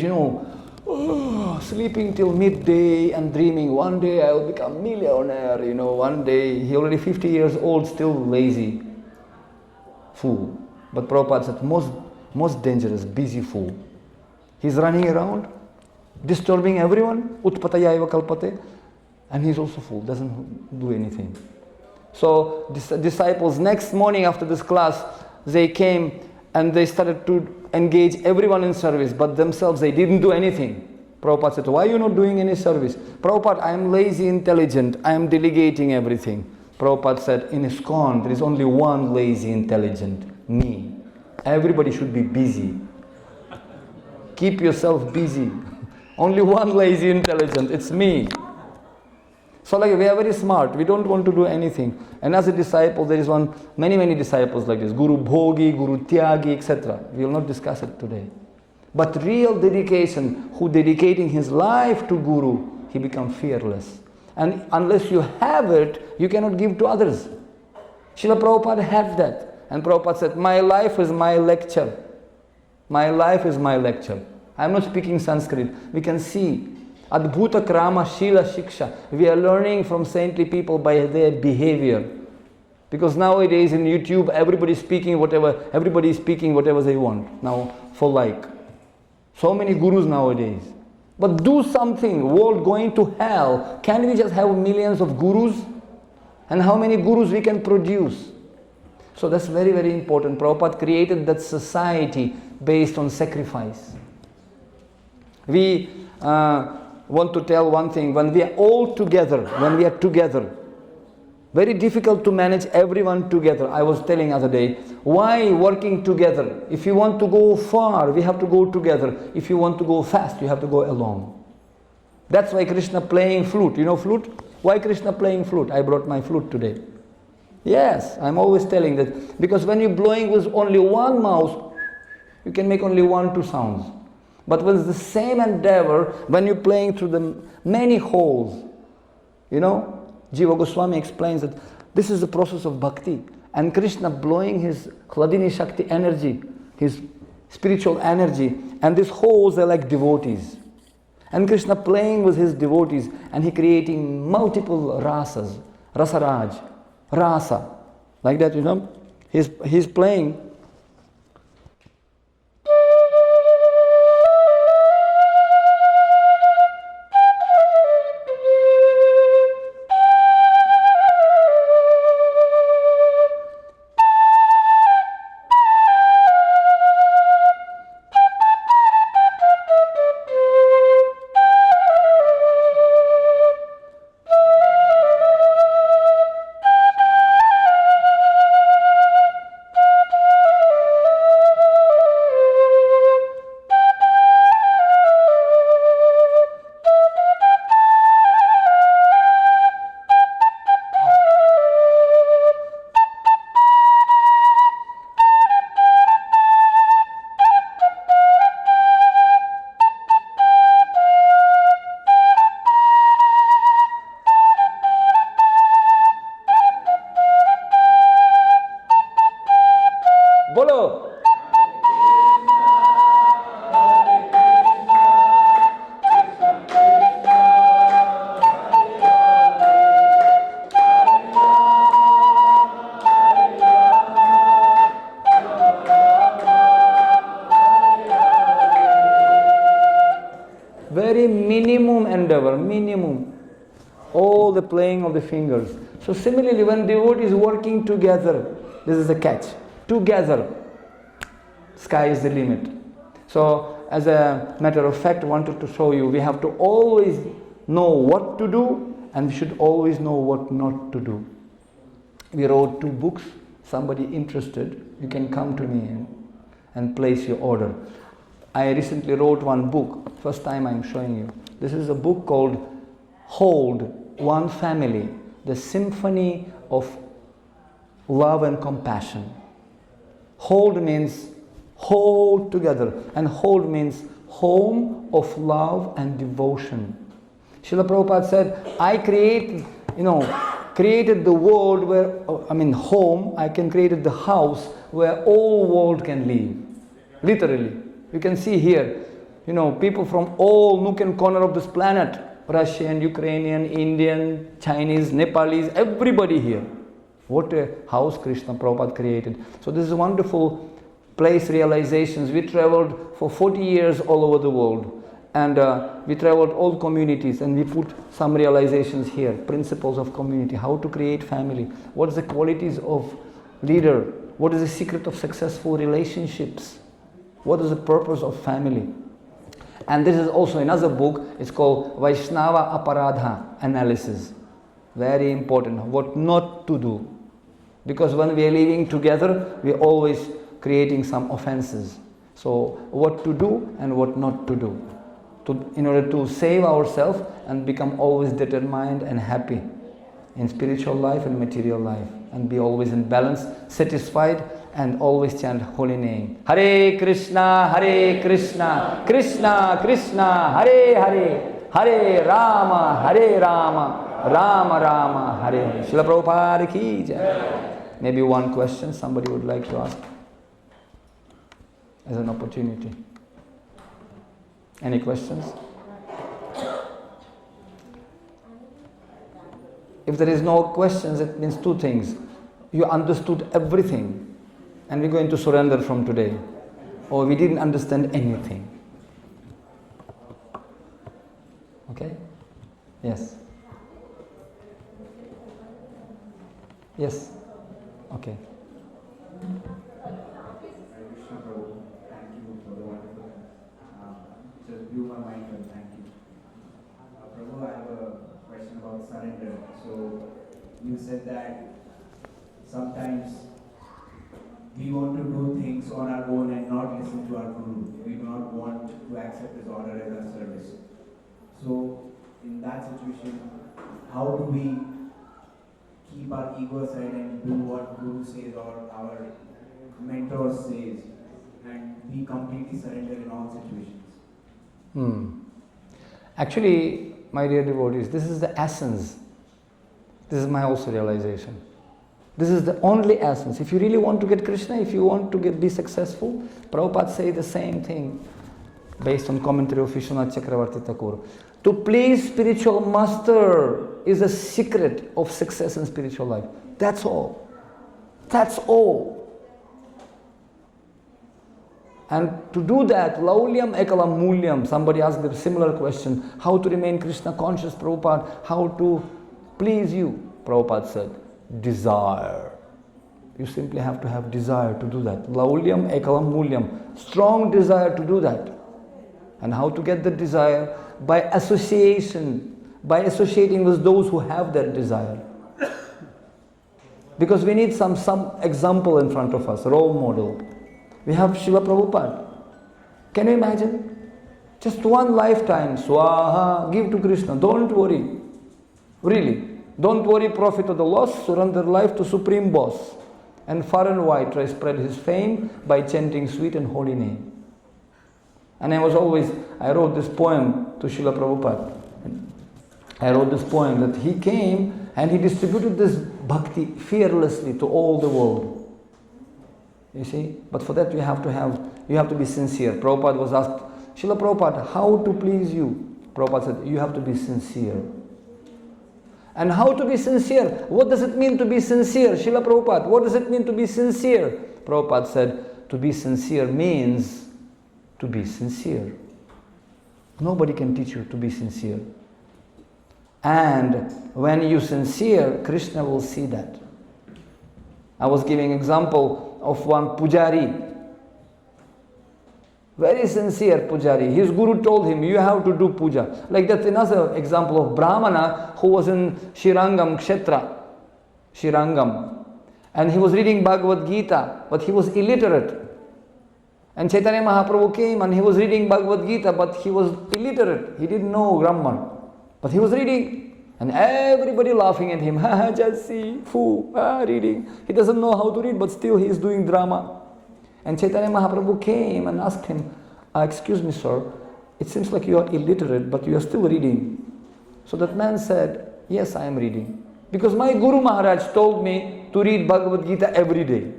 sleeping till midday and dreaming one day I will become millionaire. One day he already 50 years old, still lazy fool. But Prabhupada said most dangerous, busy fool. He's running around, disturbing everyone, utpatayaiva kalpate, and he's also fool, doesn't do anything. So disciples, next morning after this class, they came and they started to engage everyone in service, but themselves they didn't do anything. Prabhupada said, why are you not doing any service? Prabhupada, I am lazy intelligent, I am delegating everything. Prabhupada said, in ISKCON there is only one lazy intelligent, me. Everybody should be busy. Keep yourself busy. Only one lazy intelligent, it's me. So we are very smart, we don't want to do anything. And as a disciple, there is many disciples like this. Guru Bhogi, Guru Tyagi, etc. We will not discuss it today. But real dedication, who dedicating his life to Guru, he becomes fearless. And unless you have it, you cannot give to others. Srila Prabhupada had that. And Prabhupada said, my life is my lecture. My life is my lecture. I am not speaking Sanskrit. We can see Adbhuta Krama Shila Shiksha. We are learning from saintly people by their behavior. Because nowadays in YouTube, everybody is speaking whatever they want. Now, for like. So many gurus nowadays. But do something, world going to hell. Can we just have millions of gurus? And how many gurus we can produce? So that's very, very important. Prabhupada created that society based on sacrifice. We want to tell one thing, when we are all together, very difficult to manage everyone together. I was telling other day, why working together? If you want to go far, we have to go together. If you want to go fast, you have to go alone. That's why Krishna playing flute. You know flute? Why Krishna playing flute? I brought my flute today. Yes, I'm always telling that. Because when you're blowing with only one mouth, you can make only 1-2 sounds. But with the same endeavor, when you're playing through the many holes, Jiva Goswami explains that this is the process of bhakti. And Krishna blowing his Hladini Shakti energy, his spiritual energy, and these holes are like devotees. And Krishna playing with his devotees, and he creating multiple rasas, rasaraj, rasa, Like that, he's playing. Bolo! Very minimum endeavor, minimum. All the playing of the fingers. So similarly, when devotee is working together, this is the catch. Together, sky is the limit. So as a matter of fact, I wanted to show you, we have to always know what to do and we should always know what not to do. We wrote 2 books. Somebody interested, you can come to me and place your order. I recently wrote 1 book, first time I'm showing you. This is a book called Hold, One Family, the Symphony of Love and Compassion. Hold means hold together, and hold means home of love and devotion. Srila Prabhupada said, I created the world where, home, I can create the house where all world can live. Literally. You can see here, people from all nook and corner of this planet, Russian, Ukrainian, Indian, Chinese, Nepalese, everybody here. What a house Krishna Prabhupada created. So this is wonderful place realizations. We traveled for 40 years all over the world. And we traveled all communities and we put some realizations here. Principles of community, how to create family. What is the qualities of leader? What is the secret of successful relationships? What is the purpose of family? And this is also another book. It's called Vaishnava Aparadha Analysis. Very important. What not to do. Because when we are living together, we are always creating some offenses. So what to do and what not to do. In order to save ourselves and become always determined and happy in spiritual life and material life. And be always in balance, satisfied, and always chant holy name. Hare Krishna, Krishna Krishna, Hare Hare, Hare Rama, Rama Rama, Hare Hare. Srila Prabhupada ki jai. Maybe one question somebody would like to ask as an opportunity. Any questions? If there is no questions, it means 2 things. You understood everything and we're going to surrender from today. Or we didn't understand anything. Okay? Yes. Yes. Okay. Thank you for the wonderful. Just blew my mind and thank you. Prabhu, I have a question about surrender. So you said that sometimes we want to do things on our own and not listen to our Guru. We do not want to accept his order as our service. So in that situation, how do we keep our ego aside and do what Guru says or our mentor says and be completely surrendered in all situations? Actually, my dear devotees, this is the essence. This is my also realization. This is the only essence. If you really want to get Krishna, if you want to be successful, Prabhupada say the same thing based on commentary of Vishwanath Chakravarti Thakur. To please spiritual master is a secret of success in spiritual life. That's all. That's all. And to do that, laulyam ekalam mulyam, somebody asked a similar question, how to remain Krishna conscious, Prabhupada, how to please you? Prabhupada said, desire. You simply have to have desire to do that. Laulyam ekalam mulyam, strong desire to do that. And how to get the desire? By association, by associating with those who have that desire. Because we need some example in front of us, role model. We have Srila Prabhupada. Can you imagine? Just one lifetime, swaha, give to Krishna. Don't worry. Really. Don't worry profit or the loss. Surrender life to Supreme Boss. And far and wide try spread his fame by chanting sweet and holy name. And I wrote this poem to Srila Prabhupada. I wrote this poem that he came and he distributed this bhakti fearlessly to all the world. You see? But for that you have to be sincere. Prabhupada was asked, Srila Prabhupada, how to please you? Prabhupada said, you have to be sincere. And how to be sincere? What does it mean to be sincere? Srila Prabhupada, what does it mean to be sincere? Prabhupada said, to be sincere means to be sincere. Nobody can teach you to be sincere. And when you sincere, Krishna will see that. I was giving example of one pujari. Very sincere pujari. His guru told him, you have to do puja. Like that's another example of Brahmana who was in Shirangam Kshetra. Shirangam. And he was reading Bhagavad Gita, but he was illiterate. And Chaitanya Mahaprabhu came and he was reading Bhagavad Gita, but he was illiterate. He didn't know grammar. But he was reading. And everybody laughing at him. Ha, just see, foo, reading. He doesn't know how to read, but still he is doing drama. And Chaitanya Mahaprabhu came and asked him, excuse me sir, it seems like you are illiterate, but you are still reading. So that man said, yes, I am reading. Because my Guru Maharaj told me to read Bhagavad Gita every day.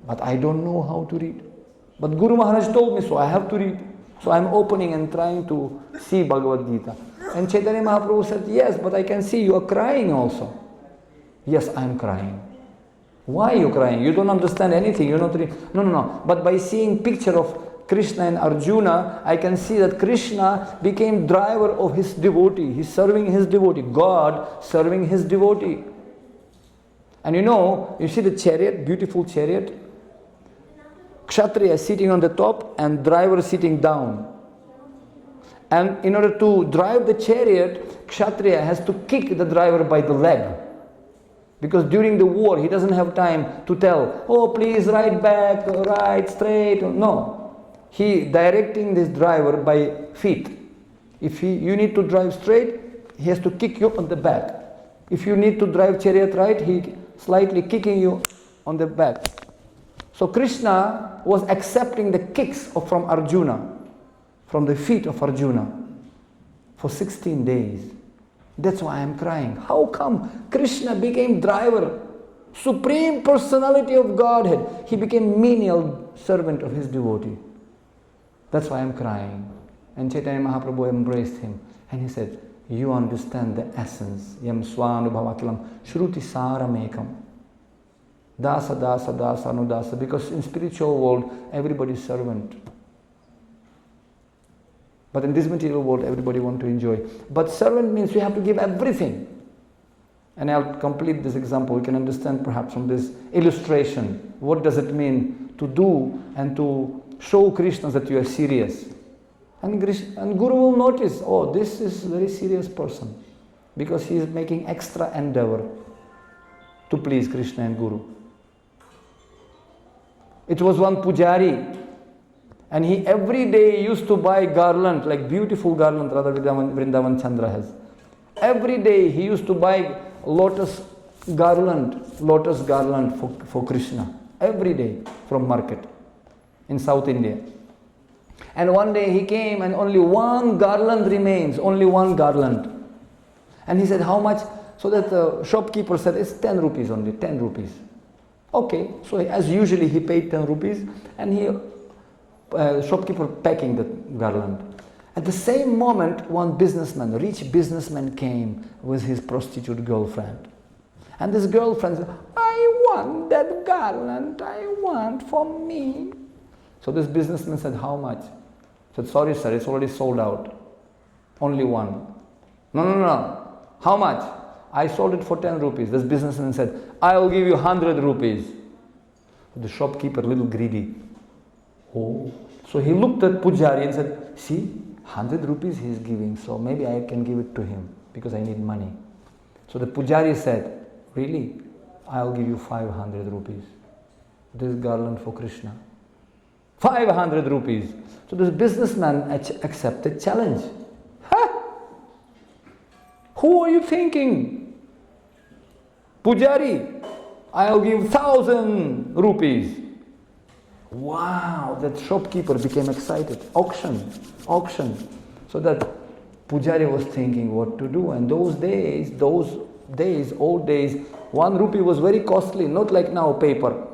But I don't know how to read. But Guru Maharaj told me so, I have to read. So I am opening and trying to see Bhagavad Gita. And Chaitanya Mahaprabhu said, yes, but I can see you are crying also. Yes, I am crying. Why are you crying? You don't understand anything. You're not reading. No. But by seeing picture of Krishna and Arjuna, I can see that Krishna became driver of his devotee. He's serving his devotee. God serving his devotee. And you see the chariot, beautiful chariot? Kshatriya sitting on the top and driver sitting down. And in order to drive the chariot, Kshatriya has to kick the driver by the leg. Because during the war, he doesn't have time to tell, oh, please ride back, ride straight. No. He directing this driver by feet. If you need to drive straight, he has to kick you on the back. If you need to drive chariot right, he slightly kicking you on the back. So Krishna was accepting the kicks from Arjuna, from the feet of Arjuna, for 16 days. That's why I am crying. How come Krishna became driver, supreme personality of Godhead? He became menial servant of his devotee. That's why I am crying. And Chaitanya Mahaprabhu embraced him. And he said, you understand the essence. Yam swanubhavakilam shruti saramekam. Dasa, dasa, dasa, anudasa. Because in spiritual world, everybody is servant. But in this material world, everybody wants to enjoy. But servant means you have to give everything. And I'll complete this example. You can understand perhaps from this illustration. What does it mean to do and to show Krishna that you are serious? And Guru will notice, oh, this is a very serious person. Because he is making extra endeavor to please Krishna and Guru. It was one pujari. And he every day used to buy garland, like beautiful garland, rather Vrindavan Chandra has. Every day he used to buy lotus garland for Krishna. Every day from market in South India. And one day he came and only one garland remains, only one garland. And he said, how much? So that the shopkeeper said, it's 10 rupees only, 10 rupees. Okay, so as usually he paid 10 rupees and he shopkeeper packing the garland. At the same moment, one businessman, rich businessman came with his prostitute girlfriend. And this girlfriend said, I want that garland, I want for me. So this businessman said, how much? He said, sorry sir, it's already sold out. Only one. No. How much? I sold it for 10 rupees. This businessman said, I will give you 100 rupees. The shopkeeper, a little greedy. Oh. So he looked at Pujari and said, see, 100 rupees he is giving, so maybe I can give it to him because I need money. So the Pujari said, really? I'll give you 500 rupees. This garland for Krishna. 500 rupees. So this businessman accepted challenge. Huh? Who are you thinking? Pujari, I'll give 1,000 rupees. Wow, that shopkeeper became excited. Auction. So that Pujari was thinking what to do. And old days, 1 rupee was very costly, not like now paper.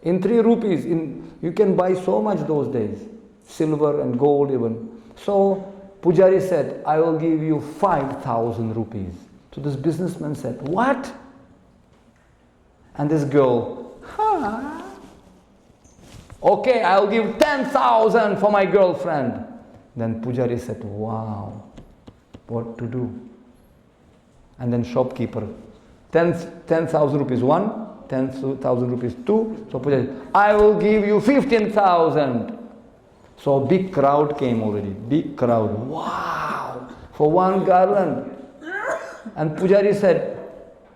In 3 rupees, you can buy so much those days. Silver and gold even. So Pujari said, I will give you 5,000 rupees. So this businessman said, what? And this girl, okay, I'll give 10,000 for my girlfriend. Then Pujari said, wow, what to do? And then shopkeeper, 10,000 rupees 1, 10,000 rupees 2. So Pujari, I will give you 15,000. So a big crowd came already, big crowd. Wow, for one garland. And Pujari said,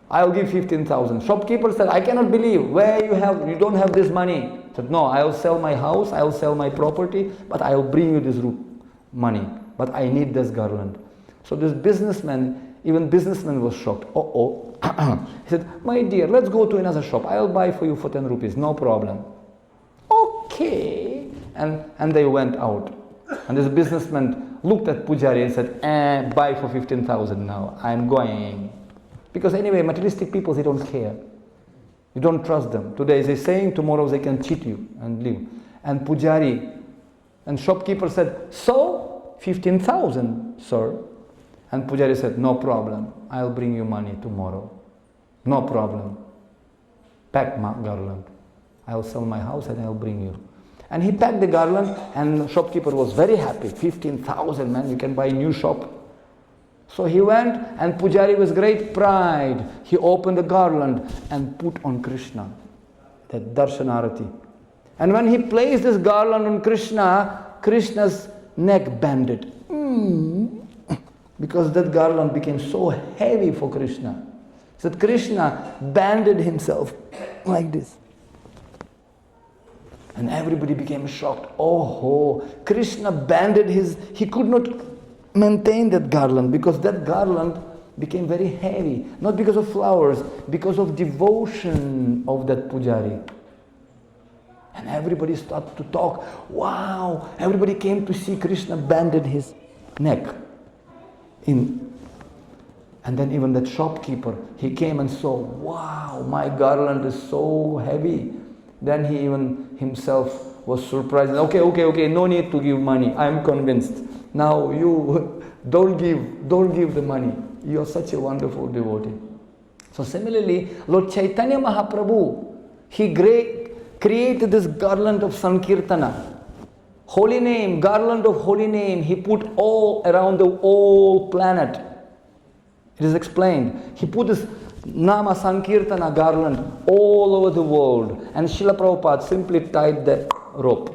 I will give 15,000. Shopkeeper said, I cannot believe where you don't have this money. He said, no, I will sell my house, I will sell my property, but I will bring you this money. But I need this garland. So this businessman was shocked. He said, my dear, let's go to another shop. I will buy for you for 10 rupees, no problem. Okay. And they went out. And this businessman looked at Pujari and said, buy for 15,000 now. I'm going. Because anyway, materialistic people, they don't care. You don't trust them. Today they're saying, tomorrow they can cheat you and leave. And Pujari and shopkeeper said, so 15,000, sir. And Pujari said, no problem. I'll bring you money tomorrow. No problem. Pack my garland. I'll sell my house and I'll bring you. And he packed the garland and the shopkeeper was very happy. 15,000, man, you can buy a new shop. So he went and Pujari with great pride, he opened the garland and put on Krishna, that darshanarati. And when he placed this garland on Krishna, Krishna's neck bended. Because that garland became so heavy for Krishna. So Krishna banded himself like this. And everybody became shocked. Oh, Krishna banded he could not maintain that garland because that garland became very heavy. Not because of flowers, because of devotion of that Pujari. And everybody started to talk. Wow, everybody came to see Krishna banded his neck. And then even that shopkeeper, he came and saw, wow, my garland is so heavy. Then he even himself was surprised. Okay, no need to give money. I'm convinced. Now you don't give the money. You are such a wonderful devotee. So similarly, Lord Chaitanya Mahaprabhu, he created this garland of Sankirtana. Holy name, garland of holy name, he put all around the whole planet. It is explained. He put this Nama Sankirtana garland all over the world. And Srila Prabhupada simply tied the rope.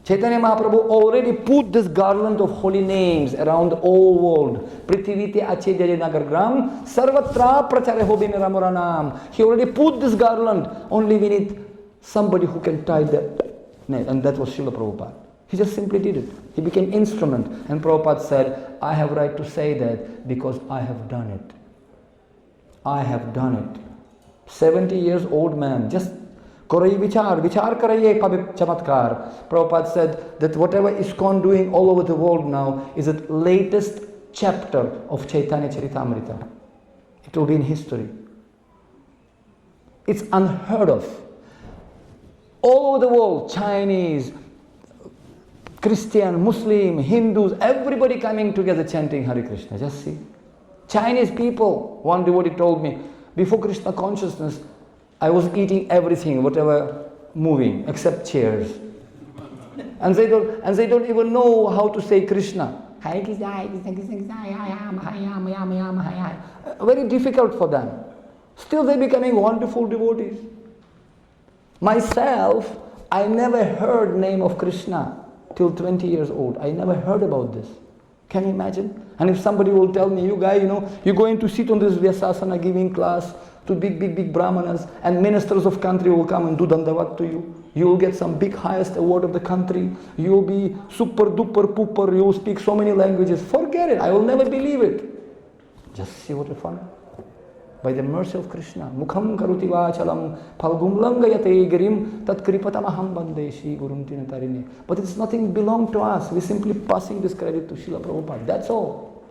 Chaitanya Mahaprabhu already put this garland of holy names around the whole world. Prithivite Achedya Nagar Gram Sarvatra Prachareho Binamuranam. He already put this garland. Only we need somebody who can tie the net. And that was Srila Prabhupada. He just simply did it. He became instrument. And Prabhupada said, I have right to say that because I have done it. I have done it. 70 years old man, just vichar karaye pabip chamatkar. Prabhupada said that whatever ISKCON doing all over the world now is the latest chapter of Chaitanya Charitamrita. It will be in history. It's unheard of. All over the world, Chinese, Christian, Muslim, Hindus, everybody coming together chanting Hare Krishna. Just see. Chinese people, one devotee told me, before Krishna consciousness, I was eating everything, whatever moving, except chairs. And they don't even know how to say Krishna. Very difficult for them. Still they're becoming wonderful devotees. Myself, I never heard name of Krishna till 20 years old. I never heard about this. Can you imagine? And if somebody will tell me, you guy, you're going to sit on this Vyasasana giving class to big brahmanas, and ministers of country will come and do dandavat to you. You will get some big highest award of the country. You will be super duper pooper. You will speak so many languages. Forget it. I will never believe it. Just see what a fun. By the mercy of Krishna. Mukham karuti vachalam phalgum langayate girim tat kripatamaham bandeshi gurum tinatarine. But it's nothing belong to us. We're simply passing this credit to Srila Prabhupada. That's all.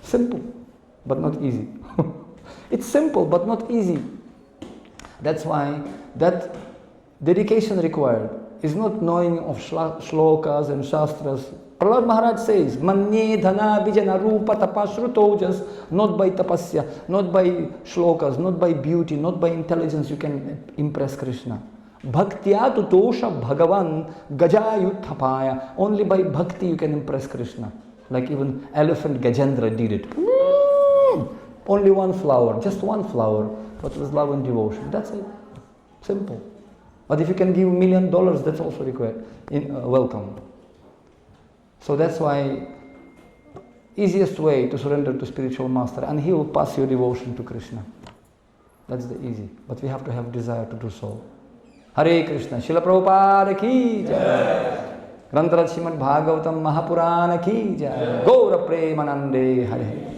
Simple, but not easy. It's simple, but not easy. That's why that dedication required is not knowing of shlokas and shastras. Prahlad Maharaj says, Manye dhana vijana rupa tapashruto, just not by tapasya, not by shlokas, not by beauty, not by intelligence you can impress Krishna. Bhaktya tu tosha bhagavan gajayuthapaya. Only by bhakti you can impress Krishna. Like even elephant Gajendra did it. Only one flower, just one flower, but with love and devotion. That's it. Simple. But if you can give $1 million, that's also required. Welcome. So that's why easiest way to surrender to spiritual master, and he will pass your devotion to Krishna. That's the easy. But we have to have desire to do so. Hare Krishna. Srila Prabhupada ki jai. Grantarat Srimad Bhagavatam Mahapurana ki jai. Gaura Premanande Hare.